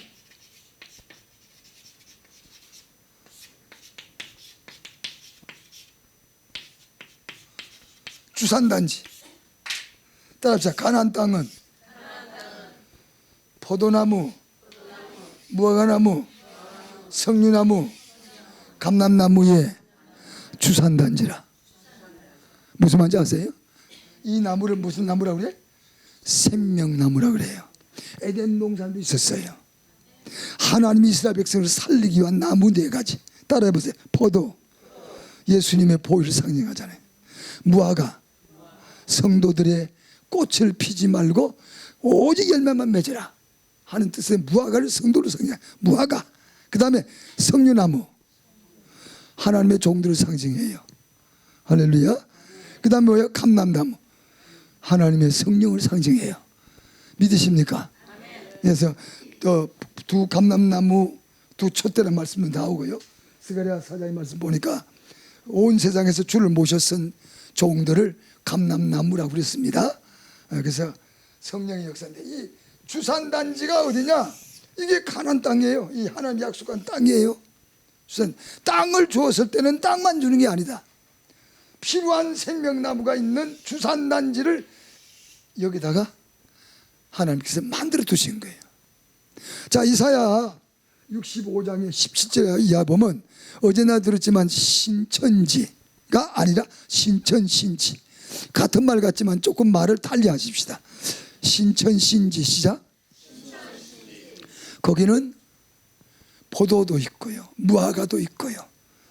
주산단지. 따라합시다. 가나안 땅은 포도나무, 무화과나무, 석류나무, 감람나무의 주산단지라. 무슨 말인지 아세요? 이 나무를 무슨 나무라고 그래? 생명나무라고 그래요. 에덴 동산도 있었어요. 하나님이 이스라엘 백성을 살리기 위한 나무 4가지. 따라해보세요. 포도, 예수님의 보혈을 상징하잖아요. 무화과, 성도들의 꽃을 피지 말고 오직 열매만 맺어라. 하는 뜻의 무화과를 성도로 상징해요. 무화과. 그 다음에 석류나무, 하나님의 종들을 상징해요. 할렐루야. 그 다음에 뭐예요? 감람나무, 하나님의 성령을 상징해요. 믿으십니까? 그래서 두 감람나무, 두 촛대라는 말씀도 나오고요. 스가랴 4장의 말씀 보니까 온 세상에서 주를 모셔 쓴 종들을 감람나무라고 그랬습니다. 그래서 성령의 역사인데, 이 주산단지가 어디냐? 이게 가나안 땅이에요. 이 하나님 약속한 땅이에요. 주산, 땅을 주었을 때는 땅만 주는 게 아니다. 필요한 생명나무가 있는 주산단지를 여기다가 하나님께서 만들어 두신 거예요. 자, 이사야 65장의 17절 이하 보면 어제나 들었지만 신천지가 아니라 신천신지, 같은 말 같지만 조금 말을 달리 하십시다. 신천신지. 시작. 거기는 포도도 있고요, 무화과도 있고요.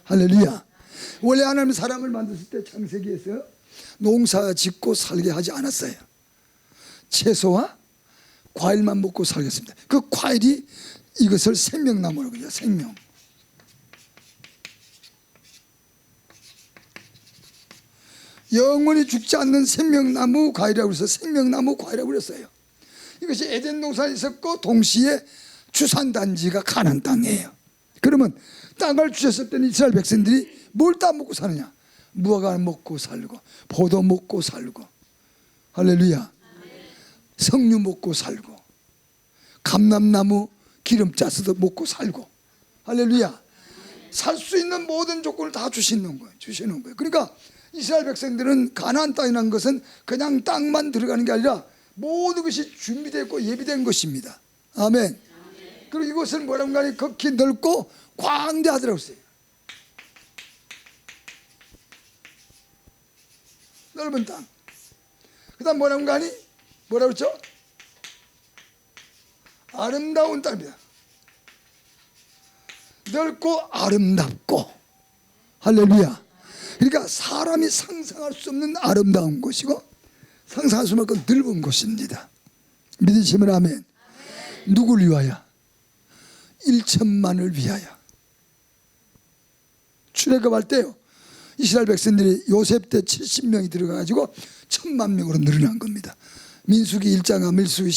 할렐루야. 원래 하나님 사람을 만드실 때 창세기에서 농사 짓고 살게 하지 않았어요. 채소와 과일만 먹고 살겠습니다. 그 과일이 이것을 생명나무라고 해요. 생명. 영원히 죽지 않는 생명나무 과일이라고 해서 생명나무 과일이라고 그랬어요. 이것이 에덴 동산에 있었고 동시에 주산단지가 가나안 땅이에요. 그러면 땅을 주셨을 때는 이스라엘 백성들이 뭘 따먹고 사느냐? 무화과 먹고 살고, 포도 먹고 살고, 할렐루야, 석류 먹고 살고, 감람나무 기름 짜서도 먹고 살고, 할렐루야. 살 수 있는 모든 조건을 다 주시는 거예요. 그러니까 이스라엘 백성들은 가나안 땅이라는 것은 그냥 땅만 들어가는 게 아니라 모든 것이 준비되고 예비된 것입니다. 아멘. 그리고 이것을 뭐라고 하니 극히 넓고 광대하더라고 했어요. 넓은 땅. 그 다음 뭐라고 하니? 뭐라고 했죠? 아름다운 땅입니다. 넓고 아름답고, 할렐루야. 그러니까 사람이 상상할 수 없는 아름다운 곳이고 상상할 수 없는 넓은 곳입니다. 믿으시면 아멘. 누구를 위하여? 1천만을 위하여. 출애굽할 때요, 이스라엘 백성들이 요셉 때 70명이 들어가가지고 10,000,000명으로 늘어난 겁니다. 민수기 1장과 민수기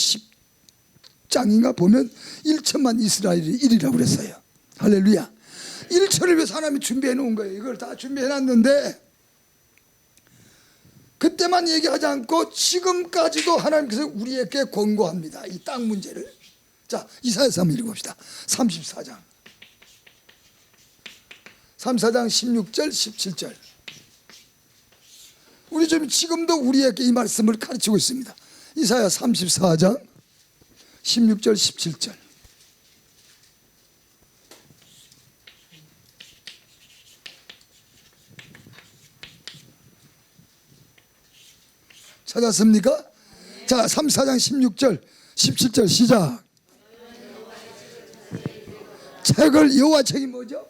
10장인가 보면 1천만 이스라엘이 1이라고 그랬어요. 할렐루야. 1천을 위해서 하나님이 준비해 놓은 거예요. 이걸 다 준비해 놨는데 그때만 얘기하지 않고 지금까지도 하나님께서 우리에게 권고합니다. 이 땅 문제를. 자, 이사야서 한번 읽어봅시다. 34장 16절 17절. 우리 지금도 우리에게 이 말씀을 가르치고 있습니다. 이사야 34장 16절 17절. 찾았습니까? 자, 34장 16절 17절 시작. 책을, 여호와 책이 뭐죠?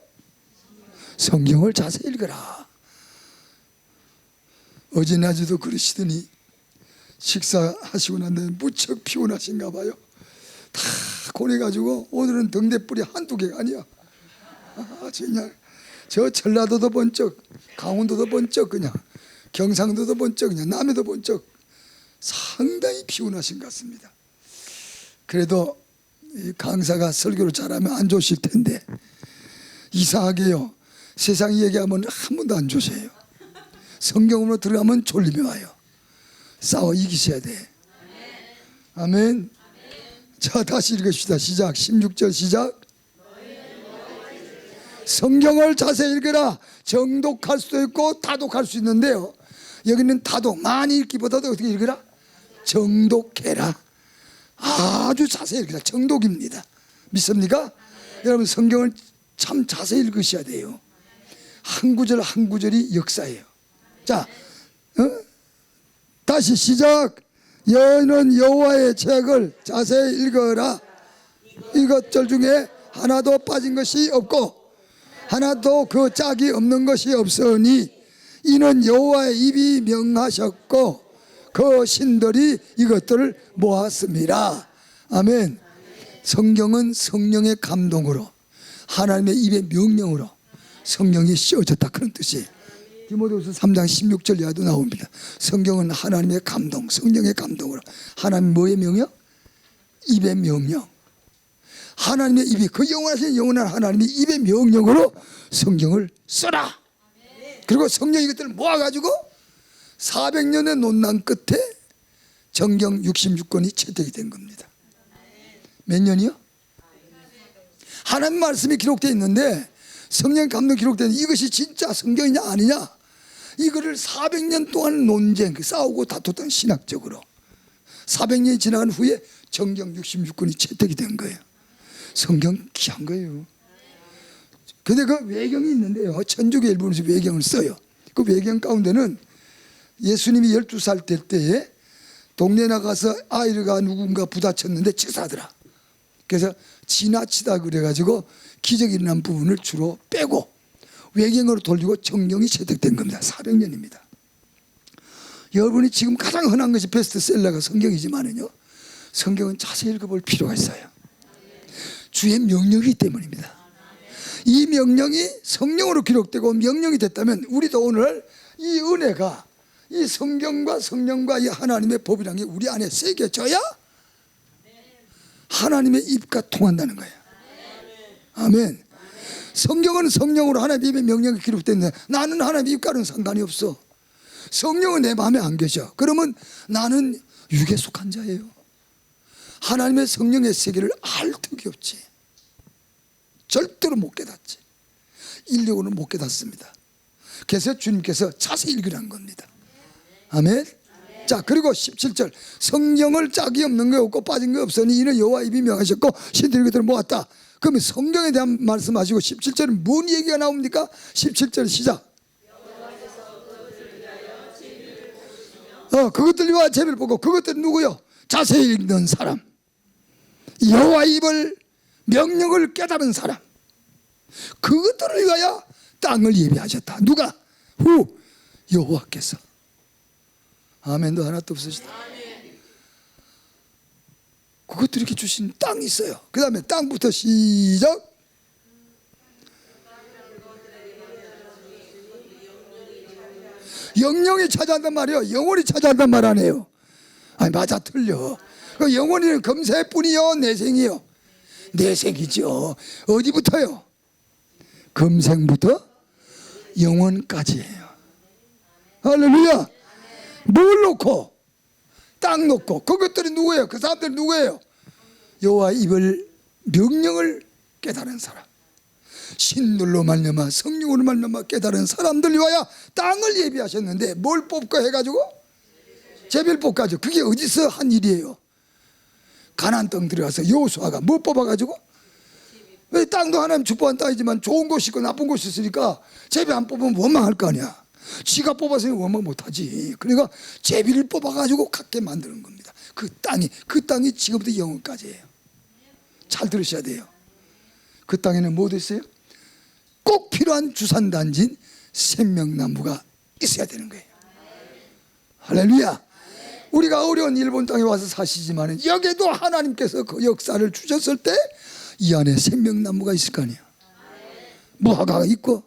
성경을 자세히 읽어라. 어제 낮에도 그러시더니 식사하시고 난 다음에 무척 피곤하신가 봐요. 다 고내가지고 오늘은 등대불이 한두 개가 아니야. 그냥 저 전라도도 번쩍, 강원도도 번쩍, 그냥 경상도도 번쩍, 그냥 남해도 번쩍, 상당히 피곤하신 것 같습니다. 그래도 강사가 설교를 잘하면 안 좋으실 텐데 이상하게요, 세상 얘기하면 한 번도 안 좋으세요. 성경으로 들어가면 졸림이 와요. 싸워 이기셔야 돼. 아멘. 자, 다시 읽읍시다. 시작. 16절 시작. 성경을 자세히 읽으라. 정독할 수도 있고 다독할 수 있는데요, 여기는 다독, 많이 읽기보다도 어떻게 읽으라? 정독해라. 아주 자세히 읽으라. 정독입니다. 믿습니까? 여러분, 성경을 참 자세히 읽으셔야 돼요. 한 구절 한 구절이 역사예요. 자, 다시 시작. 너는 여호와의 책을 자세히 읽어라. 이것들 중에 하나도 빠진 것이 없고 하나도 그 짝이 없는 것이 없으니 이는 여호와의 입이 명하셨고 그 신들이 이것들을 모았습니다. 아멘. 성경은 성령의 감동으로 하나님의 입의 명령으로 성령이 씌워졌다, 그런 뜻이에요. 디모데후서 3장 16절 이하도 나옵니다. 성경은 하나님의 감동, 성령의 감동으로. 하나님 뭐의 명령? 입의 명령. 하나님의 입이, 그 영원하신 영원한 하나님의 입의 명령으로 성경을 써라. 그리고 성령이 이것들을 모아가지고 400년의 논란 끝에 정경 66권이 채택이 된 겁니다. 몇 년이요? 하나님 말씀이 기록되어 있는데, 성령 감동 기록되어 있는데, 이것이 진짜 성경이냐 아니냐, 이거를 400년 동안 논쟁, 싸우고 다퉜던, 신학적으로 400년이 지나간 후에 정경 66권이 채택이 된 거예요. 성경 귀한 거예요. 근데 그 외경이 있는데요, 천주교 일본에서 외경을 써요. 그 외경 가운데는 예수님이 12살 될 때에 동네 나가서 아이가 누군가 부다쳤는데 치사하더라. 그래서 지나치다 그래가지고 기적이 일어난 부분을 주로 빼고 외경으로 돌리고 정경이 채택된 겁니다. 400년입니다. 여러분이 지금 가장 흔한 것이 베스트셀러가 성경이지만은요, 성경은 자세히 읽어볼 필요가 있어요. 주의 명령이기 때문입니다. 이 명령이 성령으로 기록되고 명령이 됐다면 우리도 오늘 이 은혜가, 이 성경과 성령과 이 하나님의 법이라는 게 우리 안에 새겨져야 하나님의 입과 통한다는 거예요. 아멘. 성경은 성령으로 하나님의 입의 명령이 기록됐는데 나는 하나님의 입과는 상관이 없어. 성령은 내 마음에 안 계셔. 그러면 나는 육에 속한 자예요. 하나님의 성령의 세계를 알 턱이 없지. 절대로 못 깨닫지. 인력으로는 못 깨닫습니다. 그래서 주님께서 자세히 읽으라는 겁니다. 아멘. 자, 그리고 17절, 성경을 짝이 없는 게 없고 빠진 게 없으니 이는 여호와 입이 명하셨고 신들이 그들을 모았다. 그러면 성경에 대한 말씀하시고 17절은 뭔 얘기가 나옵니까? 17절 시작. 그것들 위하여 제비를 보고, 그것들은 누구요? 자세히 읽는 사람, 여호와 입을 명령을 깨달은 사람, 그것들을 위하여 땅을 예비하셨다. 누가? 여호와께서. 아멘도 하나도 없으시다. 그것들이 이렇게 주신 땅이 있어요. 그 다음에 땅부터 시작. 영영이 차지한단 말이에요. 영혼이 차지한단 말 아니에요. 아니, 맞아, 틀려. 그 영혼이는 금세뿐이요, 내생이요? 내생이죠. 어디부터요? 금생부터 영혼까지예요. 할렐루야. 뭘 놓고? 땅 놓고. 그것들이 누구예요? 그 사람들이 누구예요? 여호와 입을 명령을 깨달은 사람, 신들로 말미암아 성령으로 말미암아 깨달은 사람들 위하여 땅을 예비하셨는데, 뭘 뽑고 해가지고? 제비를 뽑아가지고. 그게 어디서 한 일이에요? 가나안 땅 들어가서 여호수아가 뭐 뽑아가지고? 왜 땅도 하나님 축복한 땅이지만 좋은 곳이 있고 나쁜 곳이 있으니까 제비 안 뽑으면 원망할 거 아니야. 지가 뽑아서 원망 못하지. 그러니까 제비를 뽑아가지고 갖게 만드는 겁니다. 그 땅이 지금부터 영원까지예요. 잘 들으셔야 돼요. 그 땅에는 뭐도 있어요? 꼭 필요한 주산단지인 생명나무가 있어야 되는 거예요. 할렐루야. 우리가 어려운 일본 땅에 와서 사시지만 여기에도 하나님께서 그 역사를 주셨을 때 이 안에 생명나무가 있을 거 아니에요. 무화과가 있고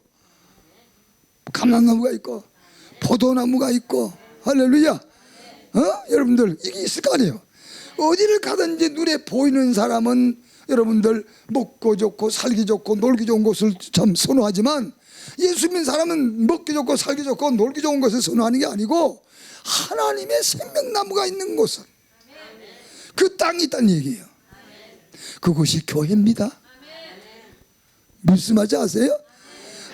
감람나무가 있고 포도나무가 있고. 할렐루야. 여러분들 이게 있을 거 아니에요. 어디를 가든지 눈에 보이는 사람은 여러분들 먹고 좋고 살기 좋고 놀기 좋은 곳을 참 선호하지만, 예수 믿는 사람은 먹기 좋고 살기 좋고 놀기 좋은 것을 선호하는 게 아니고 하나님의 생명나무가 있는 곳은, 그 땅이 있다는 얘기예요. 그곳이 교회입니다. 말씀하지 아세요?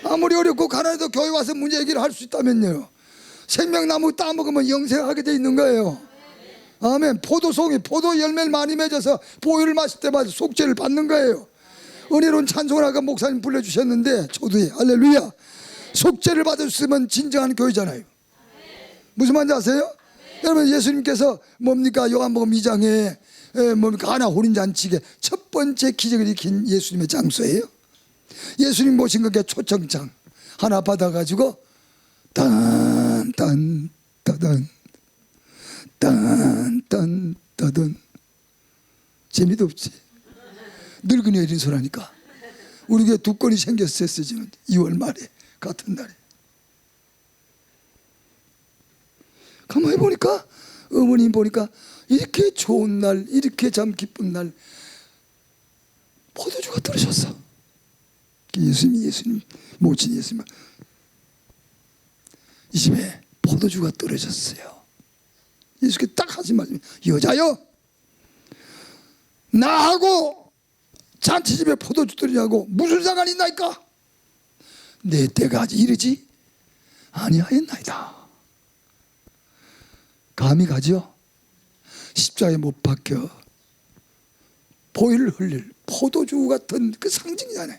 아무리 어렵고 가난해도 교회 와서 문제 얘기를 할 수 있다면요, 생명나무 따먹으면 영생하게 돼 있는 거예요. 아멘. 포도송이 포도 열매를 많이 맺어서 보혈을 마실 때마다 속죄를 받는 거예요. 은혜로운 찬송을 아까 목사님 불러주셨는데 초두에, 할렐루야. 속죄를 받았으면 진정한 교회잖아요. 무슨 말인지 아세요? 여러분, 예수님께서 뭡니까? 요한복음 2장에 뭡니까? 가나 혼인잔치에 첫 번째 기적을 일으킨 예수님의 장소예요. 예수님 모신 그게 초청장 하나 받아가지고 딴딴따단 딴딴따단. 재미도 없지. 늙은이 어린 소라니까. 우리 교회 2건이 생겼어요. 지금 2월 말에 같은 날에. 가만히 보니까 어머님 보니까 이렇게 좋은 날, 이렇게 참 기쁜 날 포도주가 떨어졌어. 예수님 모친 예수님 이 집에 포도주가 떨어졌어요. 예수께 딱 하신 말씀이 여자여 나하고 잔치집에 포도주 떨어지냐고 무슨 상관이 있나이까? 내 때가 아직 이르지 아니하였나이다. 감이 가죠. 십자가에 못 박혀 보혈을 흘릴 포도주 같은 그 상징이잖아요.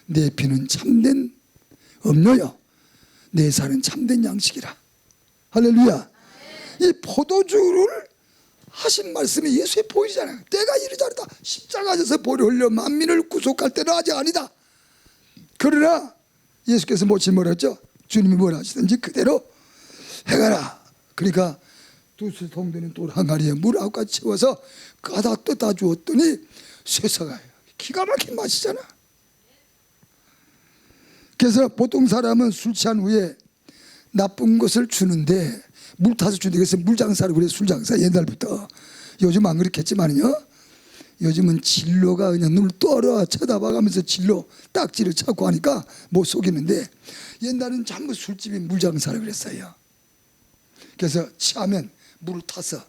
내 피는 참된 음료요 내 살은 참된 양식이라. 할렐루야. 이 포도주를 하신 말씀이 예수의 보혈이잖아요. 때가 이르지 않다. 십자가에서 보혈을 흘려 만민을 구속할 때는 아직 아니다. 그러나 예수께서 뭐라 했죠? 주님이 뭐라 하시든지 그대로 해가라. 그러니까 2통 되는 돌 항아리에 물 9가지 채워서 가다 떠다 주었더니 쇠사가 기가 막힌 맛이잖아. 그래서 보통 사람은 술 취한 후에 나쁜 것을 주는데 물 타서 주는데 그래서 물장사라고 그래. 술장사 옛날부터. 요즘 안 그렇겠지만요, 요즘은 진로가 그냥 눈을 떠러 쳐다봐가면서 진로 딱지를 찾고 하니까 못 속이는데 옛날에는 전부 술집이 물장사라고 그랬어요. 그래서 취하면 물을 타서.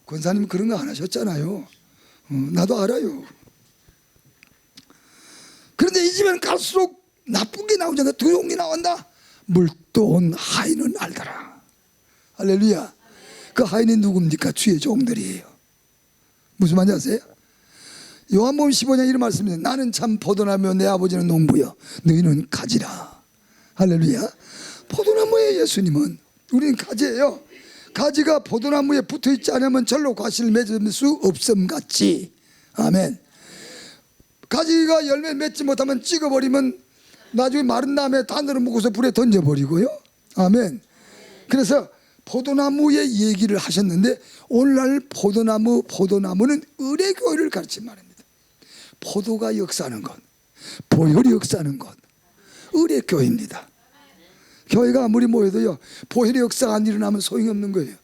권사님 그런 거 안 하셨잖아요. 나도 알아요. 그런데 이 집에는 갈수록 나쁜 게 나오잖아. 더러운 게 나온다. 물돈 하인은 알더라. 할렐루야. 그 하인이 누굽니까? 주의 종들이에요. 무슨 말인지 아세요? 요한복음 15장 이런 말씀입니다. 나는 참 포도나무요 내 아버지는 농부요 너희는 가지라. 할렐루야. 포도나무의 예수님은 우리는 가지예요. 가지가 포도나무에 붙어있지 않으면 절로 과실을 맺을 수 없음같이. 아멘. 가지가 열매 맺지 못하면 찍어버리면 나중에 마른 다음에 단으로 묶어서 불에 던져버리고요. 아멘. 그래서 포도나무의 얘기를 하셨는데 오늘날 포도나무는 의례교회를 가르친 말입니다. 포도가 역사하는 것, 보혈이 역사하는 것, 의례교회입니다. 교회가 아무리 모여도요 보혈의 역사가 안 일어나면 소용이 없는 거예요.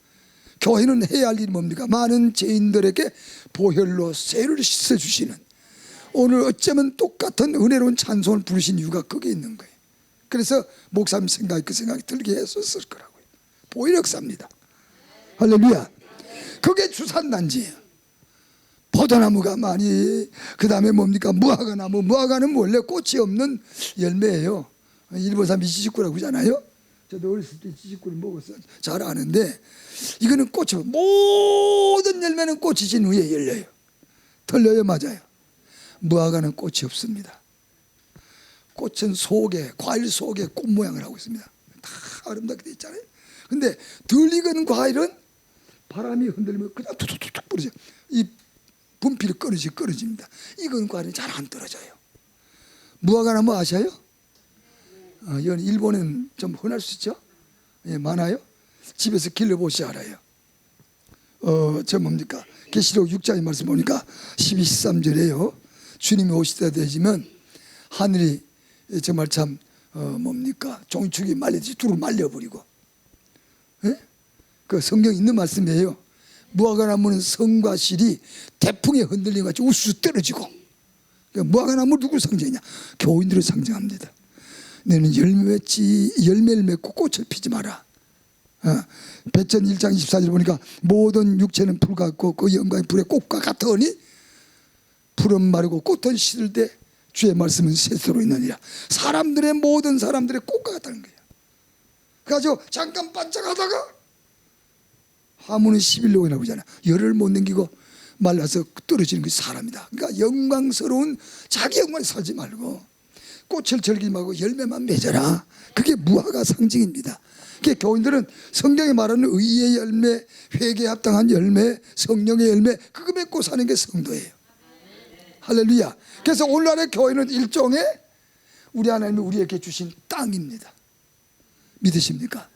교회는 해야 할 일이 뭡니까? 많은 죄인들에게 보혈로 죄를 씻어주시는, 오늘 어쩌면 똑같은 은혜로운 찬송을 부르신 이유가 거기에 있는 거예요. 그래서 목사님 생각이 그 생각이 들게 했었을 거라고요. 보혈 역사입니다. 할렐루야. 그게 주산단지예요. 포도나무가 많이, 그 다음에 뭡니까? 무화과나무. 무화과는 원래 꽃이 없는 열매예요. 일본 사람 이치지쿠라고 그러잖아요. 저도 어렸을 때 이치지쿠를 먹었어요. 잘 아는데 이거는 꽃이, 모든 열매는 꽃이 진 후에 열려요. 틀려요? 맞아요. 무화과는 꽃이 없습니다. 꽃은 속에, 과일 속에 꽃 모양을 하고 있습니다. 다 아름답게 돼 있잖아요. 근데 덜 익은 과일은 바람이 흔들리면 그냥 툭툭툭 부러져요. 이 분필이 끊어집니다. 익은 과일은 잘 안 떨어져요. 무화과나무 아셔요? 이건 일본은 좀 흔할 수 있죠? 예, 많아요? 집에서 길러보시 알아요. 저 뭡니까? 계시록 6장의 말씀 보니까 12, 13절에요. 주님이 오실 때 되지면 하늘이 정말 참 뭡니까? 종축이 말리듯이 뚝 말려버리고. 예? 그 성경 있는 말씀이에요. 무화과나무는 성과 실이 태풍에 흔들림 같이 우수 떨어지고. 무화과나무 누구 상징이냐? 교인들을 상징합니다. 너는 열매를 맺고 꽃을 피지 마라. 배천 1장 24절 보니까 모든 육체는 풀 같고 그 영광이 불의 꽃과 같으니 풀은 마르고 꽃은 시들 때 주의 말씀은 새소로 있느니라. 모든 사람들의 꽃과 같다는 거예요. 그래가지고 잠깐 반짝하다가 화무는 11로이라고 하잖아요. 열을 못 넘기고 말라서 떨어지는 것이 사람이다. 그러니까 영광스러운 자기 영광에 살지 말고 꽃을 즐기지 말고 열매만 맺어라. 그게 무화과 상징입니다. 그게 교인들은 성경에 말하는 의의 열매, 회개에 합당한 열매, 성령의 열매, 그거 맺고 사는 게 성도예요. 할렐루야. 그래서 오늘날의 교회는 일종의 우리 하나님이 우리에게 주신 땅입니다. 믿으십니까?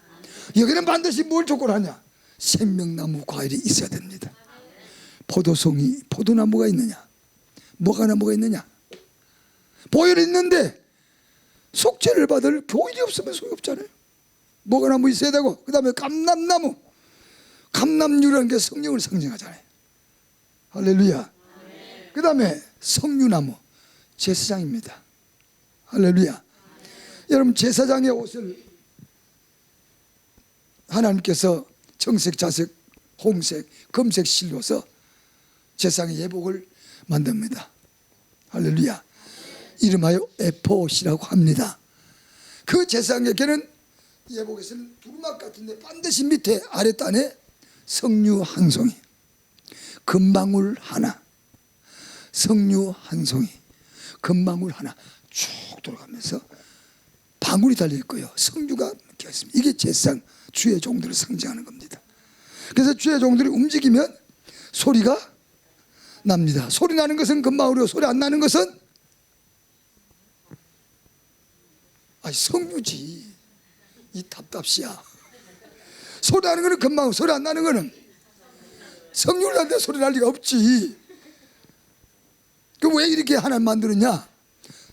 여기는 반드시 뭘 조건하냐? 생명나무 과일이 있어야 됩니다. 포도송이, 포도나무가 있느냐? 뭐가 있느냐? 보혈이 있는데 속죄를 받을 보혈이 없으면 소용이 없잖아요. 뭐가 있어야 되고, 그 다음에 감람나무, 감람류라는 게 성령을 상징하잖아요. 할렐루야. 그 다음에 석류나무, 제사장입니다. 할렐루야. 여러분, 제사장의 옷을 하나님께서 청색, 자색, 홍색, 검색 실로서 제사장의 예복을 만듭니다. 할렐루야. 이름하여 에포옷이라고 합니다. 그 제사장에게는 예복에서는 두루마기 같은데 반드시 밑에 아랫단에 석류 한 송이, 금방울 하나, 석류 한 송이, 금방울 하나 쭉 돌아가면서 방울이 달려있고요, 석류가 껴있습니다. 이게 제사장, 주의 종들을 상징하는 겁니다. 그래서 주의 종들이 움직이면 소리가 납니다. 소리 나는 것은 금방울이고 소리 안 나는 것은 석류지. 이 답답시야. 소리 나는 거는 금방울, 소리 안 나는 거는 석류를 하는데 소리 날 리가 없지. 그 왜 이렇게 하나님 만들었냐?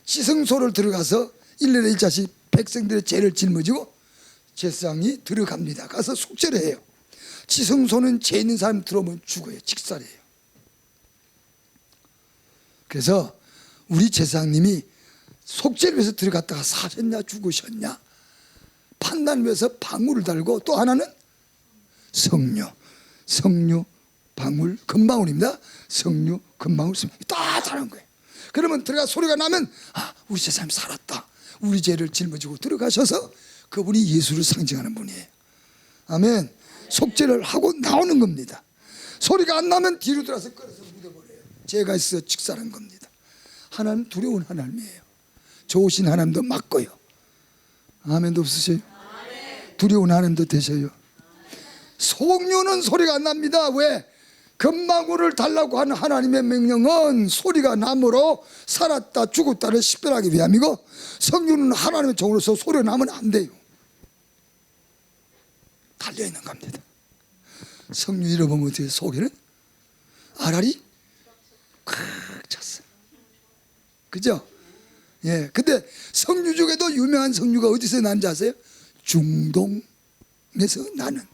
지성소를 들어가서 1년에 1차씩 백성들의 죄를 짊어지고 제사장이 들어갑니다. 가서 속죄를 해요. 지성소는 죄 있는 사람 들어오면 죽어요. 직살해요. 그래서 우리 제사장님이 속죄를 위해서 들어갔다가 사셨냐 죽으셨냐 판단을 위해서 방울을 달고, 또 하나는 석류, 석류, 방울, 금방울입니다. 석류, 금방울 다 다른 거예요. 그러면 들어가 소리가 나면 우리 제사장님 살았다, 우리 죄를 짊어지고 들어가셔서 그분이 예수를 상징하는 분이에요. 아멘. 속죄를 하고 나오는 겁니다. 소리가 안 나면 뒤로 들어서 끌어서 묻어버려요. 죄가 있어 직살한 겁니다. 하나님 두려운 하나님이에요. 좋으신 하나님도 맞고요. 아멘도 없으세요? 두려운 하나님도 되셔요. 속류는 소리가 안 납니다. 왜? 금방울을 달라고 하는 하나님의 명령은 소리가 나므로 살았다 죽었다를 식별하기 위함이고, 석류는 하나님의 종으로서 소리가 나면 안 돼요. 달려있는 겁니다. 석류 잃어보면 어떻게 속에는 알알이 꽉 찼어요. 그죠? 예. 근데 석류 중에도 유명한 석류가 어디서 나는지 아세요? 중동에서 나는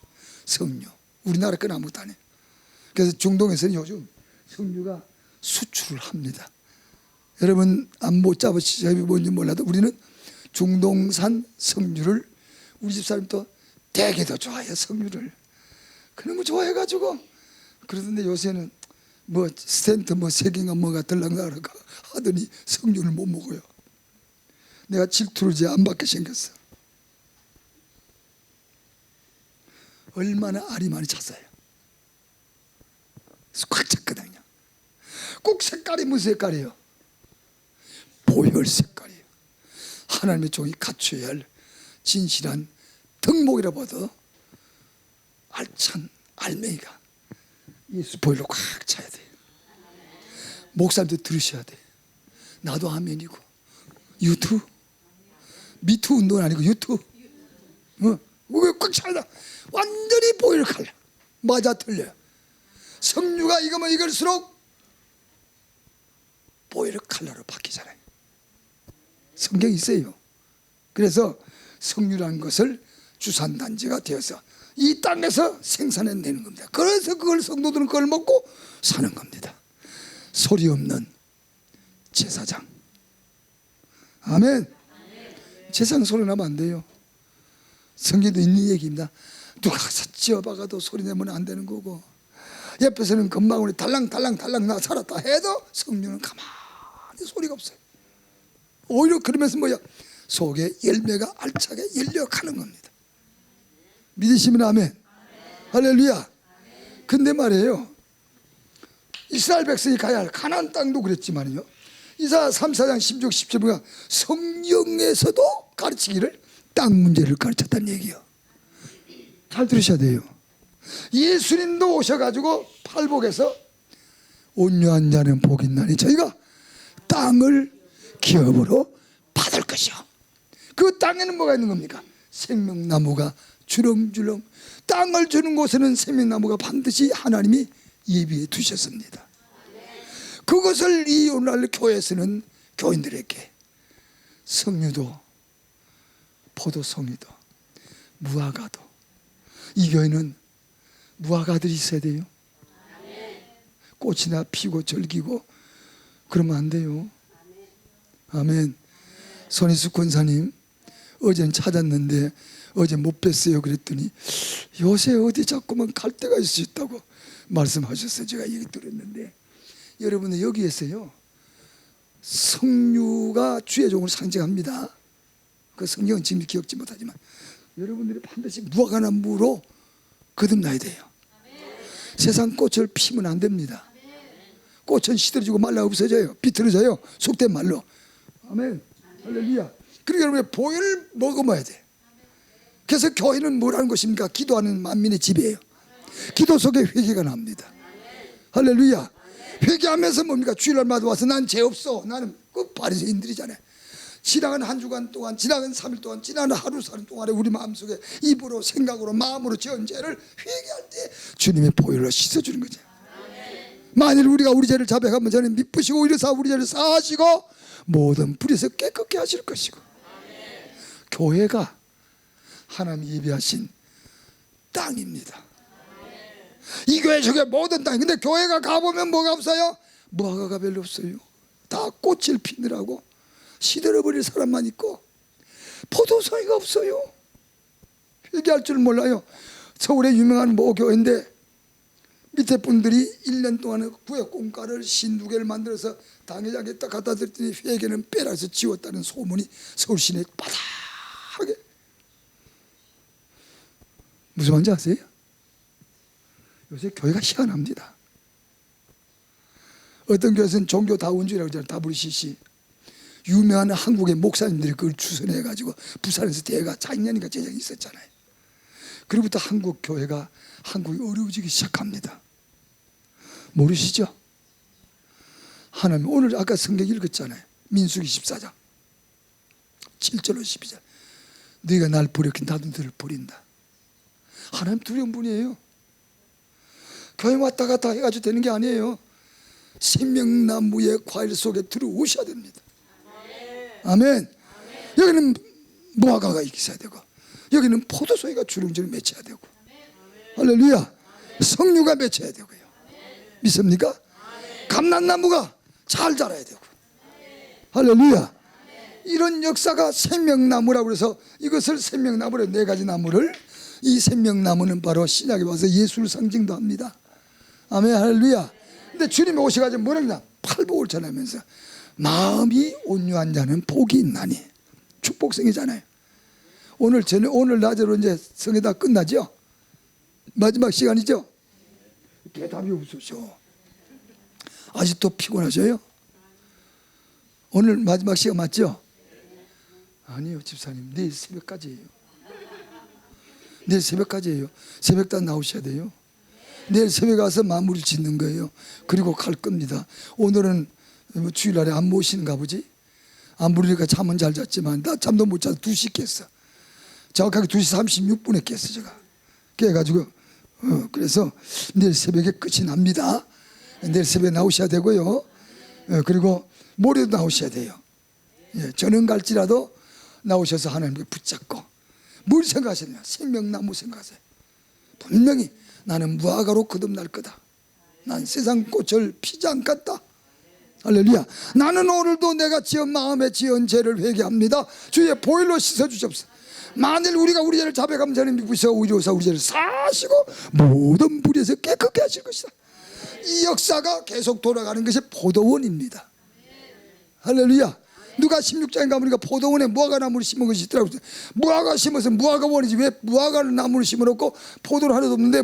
석류. 우리나라 건 아무것도 안 해요. 그래서 중동에서는 요즘 석류가 수출을 합니다. 여러분 못 잡으시죠? 뭔지 몰라도 우리는 중동산 석류를, 우리 집 사람도 되게 더 좋아해요. 석류를 그런 좋아해가지고 그러던데, 요새는 뭐 스탠트 세 개인가 뭐가 들랑가 하더니 석류를 못 먹어요. 내가 질투를 안 받게 생겼어. 얼마나 알이 많이 찼어요. 꽉 찼거든요. 꼭 색깔이 무슨 색깔이에요? 보혈 색깔이에요. 하나님의 종이 갖춰야 할 진실한 덕목이라 봐도 알찬 알맹이가 예수 보혈로 꽉 차야 돼요. 목사님도 들으셔야 돼. 나도 아멘이고, 유튜브 미투 운동은 아니고 유튜브 꽉 차야 돼. 완전히 보혈 칼라. 맞아 틀려요. 석류가 익으면 익을수록 보혈 칼라로 바뀌잖아요. 성경이 있어요. 그래서 석류라는 것을 주산단지가 되어서 이 땅에서 생산해내는 겁니다. 그래서 그걸 성도들은 그걸 먹고 사는 겁니다. 소리 없는 제사장. 아멘. 제사장 소리 나면 안 돼요. 성경도 있는 얘기입니다. 누가 가서 찧어박아도 소리 내면 안 되는 거고, 옆에서는 금방울이 달랑달랑 나 살았다 해도 석류는 가만히 소리가 없어요. 오히려 그러면서 뭐야? 속에 열매가 알차게 열려가는 겁니다. 믿으시면 아멘. 할렐루야. 근데 말이에요, 이스라엘 백성이 가야 할 가나안 땅도 그랬지만요, 이사야 3, 4장 16, 17가 성경에서도 가르치기를 땅 문제를 가르쳤다는 얘기예요. 잘 들으셔야 돼요. 예수님도 오셔가지고 팔복에서 온유한 자는 복이 있나니 저희가 땅을 기업으로 받을 것이요. 그 땅에는 뭐가 있는 겁니까? 생명나무가 주렁주렁. 땅을 주는 곳에는 생명나무가 반드시 하나님이 예비해 두셨습니다. 그것을 이 오늘날 교회에서는 교인들에게 석류도 포도송이도 무화과도, 이 교회는 무화과들이 있어야 돼요. 꽃이나 피고 절기고 그러면 안 돼요. 아멘. 손희숙 권사님 어제는 찾았는데 어제 못 뵀어요. 그랬더니 요새 어디 자꾸만 갈 데가 있을 수 있다고 말씀하셨어요. 제가 얘기 들었는데, 여러분들 여기에서요 석류가 주의 종을 상징합니다. 그 성경은 지금 기억지 못하지만 여러분들이 반드시 무화과나무로 거듭나야 돼요. 세상 꽃을 피면 안 됩니다. 꽃은 시들어지고 말라 없어져요. 비틀어져요. 속된 말로. 아멘. 할렐루야. 그러니까 여러분의 보혈을 머금어야 돼. 그래서 교회는 뭐라는 것입니까? 기도하는 만민의 집이에요. 기도 속에 회개가 납니다. 할렐루야. 회개하면서 뭡니까? 주일날마다 와서 난 죄 없어. 나는 그 바리새인들이잖아요. 지나간 한 주간 동안, 지나간 3일 동안, 지나간 하루 사는 동안에 우리 마음속에 입으로 생각으로 마음으로 지은 죄를 회개할 때 주님의 보혈로 씻어주는 거죠. 만일 우리가 우리 죄를 자백하면 저는 미쁘시고 이래서 우리 죄를 사하시고 모든 불에서 깨끗게 하실 것이고, 교회가 하나님 예비하신 땅입니다. 이 교회 속에 모든 땅. 근데 교회가 가보면 뭐가 없어요? 무화과가 별로 없어요. 다 꽃을 피느라고 시들어버릴 사람만 있고 포도송이가 없어요. 회개할 줄 몰라요. 서울의 유명한 모 교회인데 밑에 분들이 1년 동안 구역 공가를 52개를 만들어서 당회장에 딱 갖다 줬더니 회계는 빼라서 지웠다는 소문이 서울 시내에 바닥하게. 무슨 말인지 아세요? 요새 교회가 희한합니다. 어떤 교회에서는 종교다원주의라고 하잖아요. WCC. 유명한 한국의 목사님들이 그걸 추선해가지고 부산에서 대회가 작년인가 제작이 있었잖아요. 그로부터 한국 교회가 한국이 어려워지기 시작합니다. 모르시죠? 하나님 오늘 아까 성경 읽었잖아요. 민수기 14장 7절로 12절. 너희가 날 버렸긴 나도 너를 버린다. 하나님 두려운 분이에요. 교회 왔다 갔다 해가지고 되는 게 아니에요. 생명나무의 과일 속에 들어오셔야 됩니다. 아멘. 여기는 무화과가 있어야 되고 여기는 포도송이가 주렁주렁 맺혀야 되고, 할렐루야. 석류가 맺혀야 되고요. 믿습니까? 감람나무가 잘 자라야 되고, 할렐루야. 이런 역사가 생명나무라고 해서 이것을 생명나무로 4가지 나무를, 이 생명나무는 바로 신약에 와서 예수를 상징도 합니다. 아멘. 할렐루야. 근데 주님이 오셔가지고 뭐라냐? 팔복을 전하면서 마음이 온유한 자는 복이 있나니, 축복성이잖아요. 오늘 낮으로 이제 성회 다 끝나죠? 마지막 시간이죠? 대답이 없으셔. 아직도 피곤하셔요? 오늘 마지막 시간 맞죠? 아니요 집사님, 내일 새벽까지예요. 내일 새벽까지예요. 새벽다 나오셔야 돼요. 내일 새벽에 가서 마무리 짓는 거예요. 그리고 갈 겁니다. 오늘은 주일날에 안 모시는가 보지? 안 부르니까 잠은 잘 잤지만 나 잠도 못 자서 2시 깼어. 정확하게 2시 36분에 깼어 제가. 깨가지고 그래서 내일 새벽에 끝이 납니다. 내일 새벽에 나오셔야 되고요. 그리고 모레도 나오셔야 돼요. 저녁 갈지라도 나오셔서 하나님께 붙잡고 뭘 생각하셨냐? 생명나무 생각하세요. 분명히 나는 무화과로 거듭날 거다. 난 세상 꽃을 피지 않겠다. 할렐루야. 나는 오늘도 내가 지은 마음에 지은 죄를 회개합니다. 주의 보혈로 씻어주십시오. 만일 우리가 우리 죄를 자백하면 저는 미부셔 오리오사 우리 죄를 사시고 모든 불에서 깨끗게 하실 것이다. 이 역사가 계속 돌아가는 것이 포도원입니다. 할렐루야. 누가 16장에 가보니까 포도원에 무화과나무를 심은 것이 있더라고요. 무화과 심어서 무화과원이지 왜 무화과나무를 심어놓고 포도는 하나도 없는데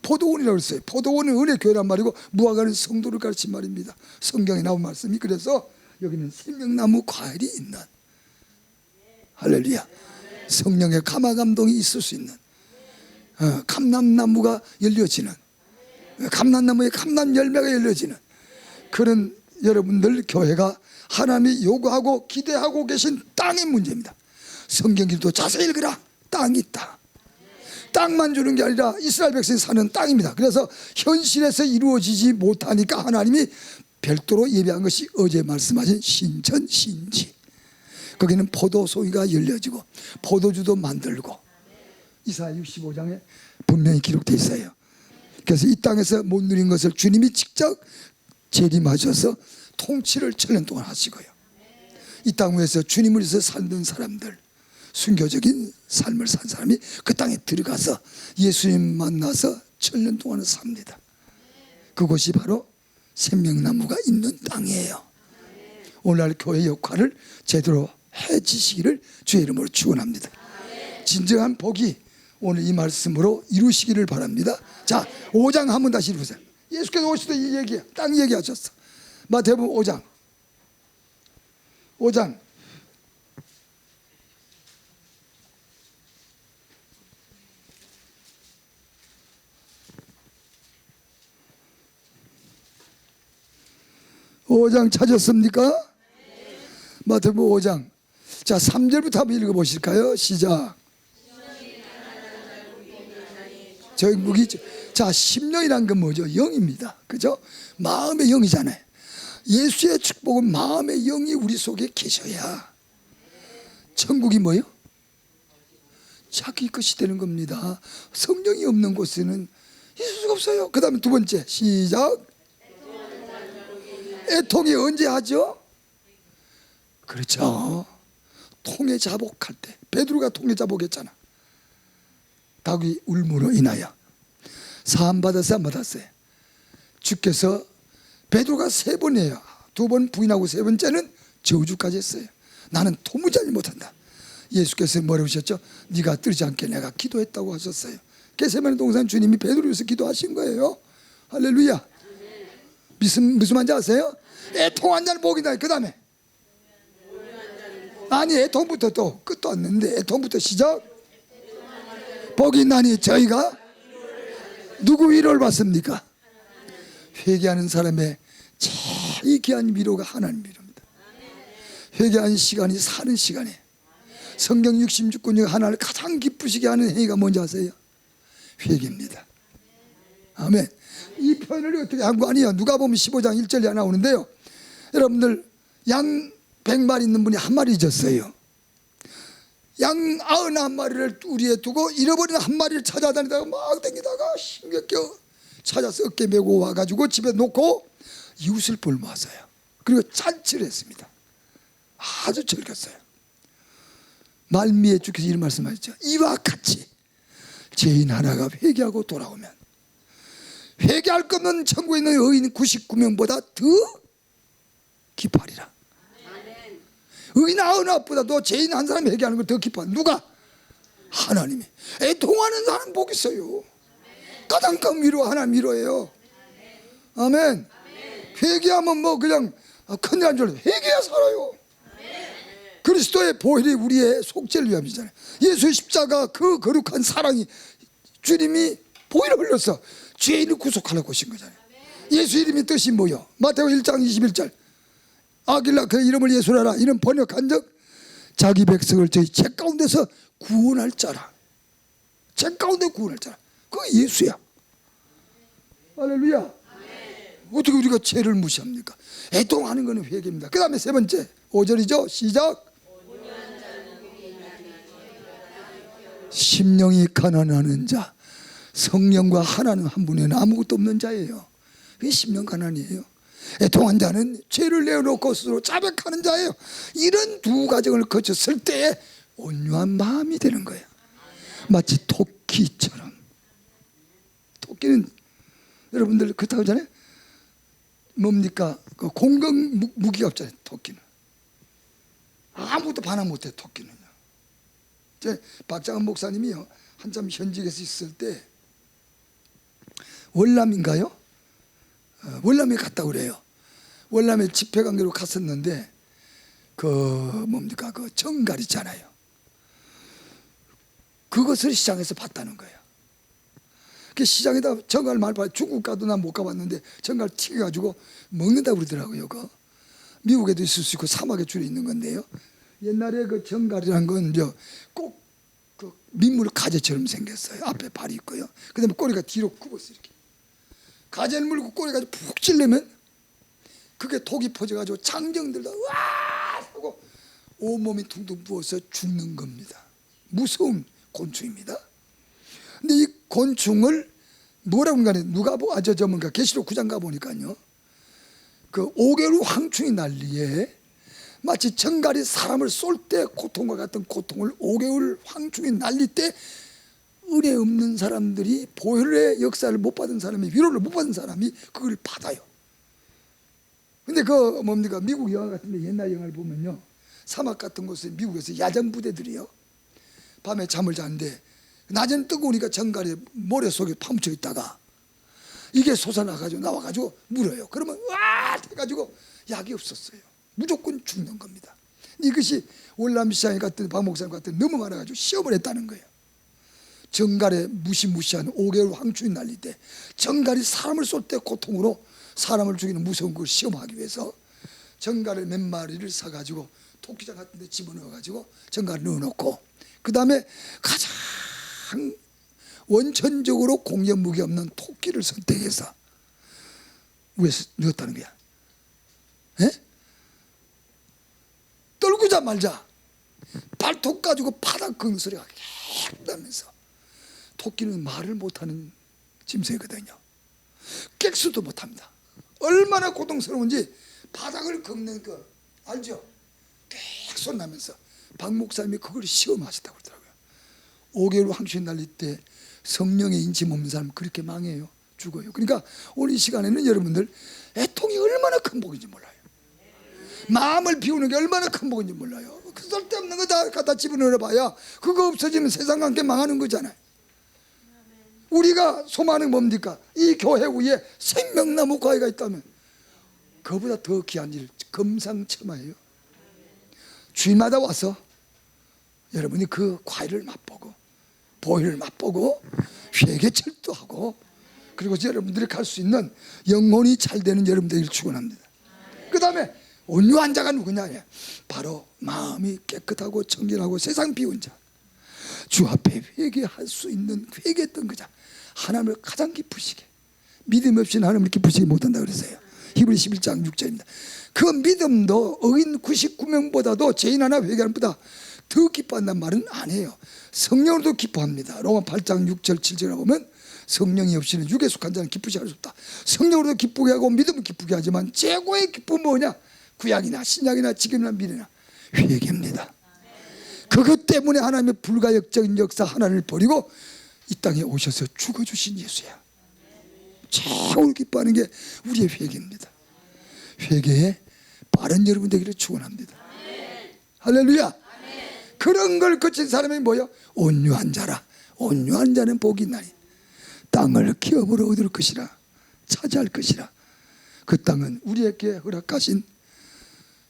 포도원이라고 했어요. 포도원은 은혜교회란 말이고 무화과는 성도를 가르친 말입니다. 성경에 나온 말씀이. 그래서 여기는 생명나무 과일이 있는, 할렐루야, 성령의 감화감동이 있을 수 있는, 감람나무가 열려지는, 감람나무에 감람 열매가 열려지는 그런 여러분들 교회가 하나님이 요구하고 기대하고 계신 땅의 문제입니다. 성경길도 자세히 읽으라. 땅이 있다. 땅만 주는 게 아니라 이스라엘 백성이 사는 땅입니다. 그래서 현실에서 이루어지지 못하니까 하나님이 별도로 예배한 것이 어제 말씀하신 신천 신지. 거기는 포도송이가 열려지고 포도주도 만들고 이사야 65장에 분명히 기록되어 있어요. 그래서 이 땅에서 못 누린 것을 주님이 직접 재림하셔서 통치를 7년 동안 하시고요. 이 땅 위에서 주님을 위해서 살던 사람들, 순교적인 삶을 산 사람이 그 땅에 들어가서 예수님 만나서 7년 동안을 삽니다. 그곳이 바로 생명나무가 있는 땅이에요. 오늘날 교회 역할을 제대로 해지시기를 주의 이름으로 축원합니다. 진정한 복이 오늘 이 말씀으로 이루시기를 바랍니다. 자, 5장 한번 다시 읽으세요. 예수께서 오실 때 이 얘기, 땅 얘기하셨어. 마태복음 5장 5장 찾았습니까? 마태복음 5장. 자, 3절부터 한번 읽어보실까요? 시작. 정국이, 자, 심령이란 건 뭐죠? 영입니다. 그죠? 마음의 영이잖아요. 예수의 축복은 마음의 영이 우리 속에 계셔야 천국이 뭐요? 자기 것이 되는 겁니다. 성령이 없는 곳에는 있을 수가 없어요. 그 다음에 두 번째, 시작. 애통이 언제 하죠? 그렇죠. 통에 자복할 때. 베드로가 통에 자복했잖아. 다윗 울므로 인하여 사함 받았어요, 안 받았어요? 주께서 베드로가 3번이에요. 2번 부인하고 3번째는 저주까지 했어요. 나는 도무지 못한다. 예수께서 뭐라고 하셨죠? 네가 떨지 않게 내가 기도했다고 하셨어요. 겟세마네 동산 주님이 베드로 위해서 기도하신 거예요. 할렐루야. 무슨 말인지 아세요? 애통한 자는 복이다. 그 다음에 아니, 애통부터 또 끝도 없는데 애통부터 시작. 복이 있나니 저희가 누구 위로를 받습니까? 회개하는 사람의 제일 귀한 위로가 하나님 위로입니다. 회개하는 시간이 사는 시간이에요. 성경 66권 중에 하나를 가장 기쁘시게 하는 행위가 뭔지 아세요? 회개입니다. 아멘. 이 표현을 어떻게 한 거 아니에요? 누가복음 15장 1절에 나오는데요. 여러분들, 양 100마리 있는 분이 한 마리 잊었어요. 양 91마리를 우리에 두고 잃어버린 한 마리를 찾아다니다가 막 다니다가 힘겹게 찾아서 어깨 메고 와가지고 집에 놓고 이웃을 볼모았어요. 그리고 잔치를 했습니다. 아주 즐겼어요. 말미에 주께서 이런 말씀하셨죠. 이와 같이 죄인 하나가 회개하고 돌아오면 회개할 것 없는 천국에 있는 의인 99명보다 더 기뻐하리라. 의인 99보다도 죄인 한 사람이 회개하는 걸 더 기뻐한다. 누가? 하나님이. 애통하는 사람 복 있어요. 가장 큰 위로 하나님 위로예요. 아멘. 회개하면 뭐 그냥 큰일 안 줄로 회개해야 살아요. 그리스도의 보혈이 우리의 속죄를 위함이잖아요. 예수의 십자가 그 거룩한 사랑이 주님이 보혈을 흘려서 죄인을 구속하려고 오신 거잖아요. 예수 이름의 뜻이 뭐요? 마태복음 1장 21절. 아길라 그 이름을 예수라라. 이는 번역한 적 자기 백성을 저희 죄 가운데서 구원할 자라. 죄 가운데 구원할 자라. 그거 예수야. 할렐루야. 어떻게 우리가 죄를 무시합니까? 애통하는 것은 회개입니다. 그 다음에 세 번째 5절이죠. 시작. 심령이 가난하는 자. 성령과 하나는 한 분에는 아무것도 없는 자예요. 그게 심령 가난이에요. 애통한 자는 죄를 내어놓고 스스로 자백하는 자예요. 이런 두 과정을 거쳤을 때에 온유한 마음이 되는 거예요. 마치 토끼처럼. 토끼는 여러분들 그렇다고 하잖아요. 뭡니까? 그 공격 무기가 없잖아요. 토끼는 아무것도 반항 못해. 토끼는요. 제 박장한 목사님이요, 한참 현직에서 있을 때 월남인가요? 월남에 갔다 그래요. 월남에 집회 관계로 갔었는데 그 뭡니까? 그 정갈 있잖아요. 그것을 시장에서 봤다는 거예요. 그 시장에다 정갈 많이 봐. 중국 가도 난 못 가봤는데 정갈 튀겨가지고 먹는다고 그러더라고요. 그 미국에도 있을 수 있고 사막에 주로 있는 건데요. 옛날에 그 정갈이란 건 꼭 그 민물 가재처럼 생겼어요. 앞에 발이 있고요. 그다음에 꼬리가 뒤로 굽었어요. 이렇게 가재를 물고 꼬리가 푹 찔르면 그게 독이 퍼져가지고 장정들다 와 하고 온몸이 퉁퉁 부어서 죽는 겁니다. 무서운 곤충입니다. 근데 이 곤충을 뭐라고 하냐, 누가 전문가 계시록 9장 가보니까요, 그 5개월 황충이 난리에 마치 정갈이 사람을 쏠 때 고통과 같은 고통을 5개월 황충이 날릴 때 은혜 없는 사람들이, 보혈의 역사를 못 받은 사람이, 위로를 못 받은 사람이 그걸 받아요. 근데 그 뭡니까, 미국 영화 같은데, 옛날 영화를 보면요, 사막 같은 곳에 미국에서 야전 부대들이요, 밤에 잠을 자는데 낮엔 뜨거우니까 정갈이 모래 속에 파묻혀 있다가 이게 솟아나가지고 나와가지고 물어요. 그러면 와 해가지고 약이 없었어요. 무조건 죽는 겁니다. 이것이 월남 시장에 갔더니 박 목사님 갔더니 너무 많아가지고 시험을 했다는 거예요. 정갈의 무시무시한 5개월 황충이 날릴 때, 정갈이 사람을 쏠 때 고통으로 사람을 죽이는 무서운 걸 시험하기 위해서 정갈의 몇 마리를 사가지고 토끼장 같은 데 집어넣어가지고 정갈을 넣어놓고, 그 다음에 가장 원천적으로 공격 무기 없는 토끼를 선택해서 왜 넣었다는 거야? 에? 떨구자 말자 발톱 가지고 바닥 긁는 소리가 계속 나면서, 토끼는 말을 못하는 짐승이거든요. 객수도 못합니다. 얼마나 고통스러운지 바닥을 긁는 거 알죠? 계속 나면서 박 목사님이 그걸 시험하셨다고 그러더라고요. 5개월 황충이 날릴 때 성령의 인침 없는 사람 그렇게 망해요. 죽어요. 그러니까 오늘 이 시간에는 여러분들 애통이 얼마나 큰 복인지 몰라요. 마음을 비우는 게 얼마나 큰 복인지 몰라요. 그 쓸데없는 거 다 갖다 집어넣어 봐야 그거 없어지면 세상과 함께 망하는 거잖아요. 우리가 소망은 뭡니까? 이 교회 위에 생명나무 과일가 있다면 그보다 더 귀한 일 금상첨화예요. 주일마다 와서 여러분이 그 과일을 맛보고 보혈을 맛보고 회개철도 하고, 그리고 여러분들이 갈 수 있는 영혼이 잘 되는 여러분들을 축원합니다. 그 다음에 온유한 자가 누구냐? 바로 마음이 깨끗하고 청결하고 세상 비운 자, 주 앞에 회개할 수 있는 회개했던 그 자, 하나님을 가장 기쁘시게, 믿음 없이는 하나님을 기쁘시게 못한다 그랬어요. 히브리 11장 6절입니다. 그 믿음도 의인 99명보다도 죄인 하나 회개하는 보다 더 기뻐한다는 말은 아니에요. 성령으로도 기뻐합니다. 로마 8장 6절 7절에 보면 성령이 없이는 육에 속한 자는 기쁘지 할 수 없다. 성령으로도 기쁘게 하고 믿음을 기쁘게 하지만 최고의 기쁨은 뭐냐? 구약이나 신약이나 지금이나 미래나 회개입니다. 그것 때문에 하나님의 불가역적인 역사 하나를 버리고 이 땅에 오셔서 죽어주신 예수야. 최고로 기뻐하는 게 우리의 회개입니다. 회개에 빠른 여러분 되기를 축원합니다. 할렐루야. 그런 걸 거친 사람이 뭐요? 온유한 자라. 온유한 자는 복이 있나니 땅을 기업으로 얻을 것이라, 차지할 것이라. 그 땅은 우리에게 허락하신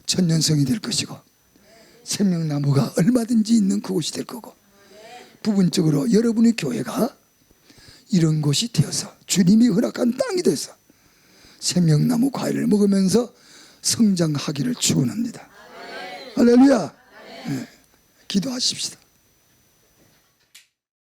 천년성이 될 것이고 생명나무가 얼마든지 있는 그곳이 될 거고, 부분적으로 여러분의 교회가 이런 곳이 되어서 주님이 허락한 땅이 돼서 생명나무 과일을 먹으면서 성장하기를 축원합니다. 할렐루야. 네, 기도하십시다.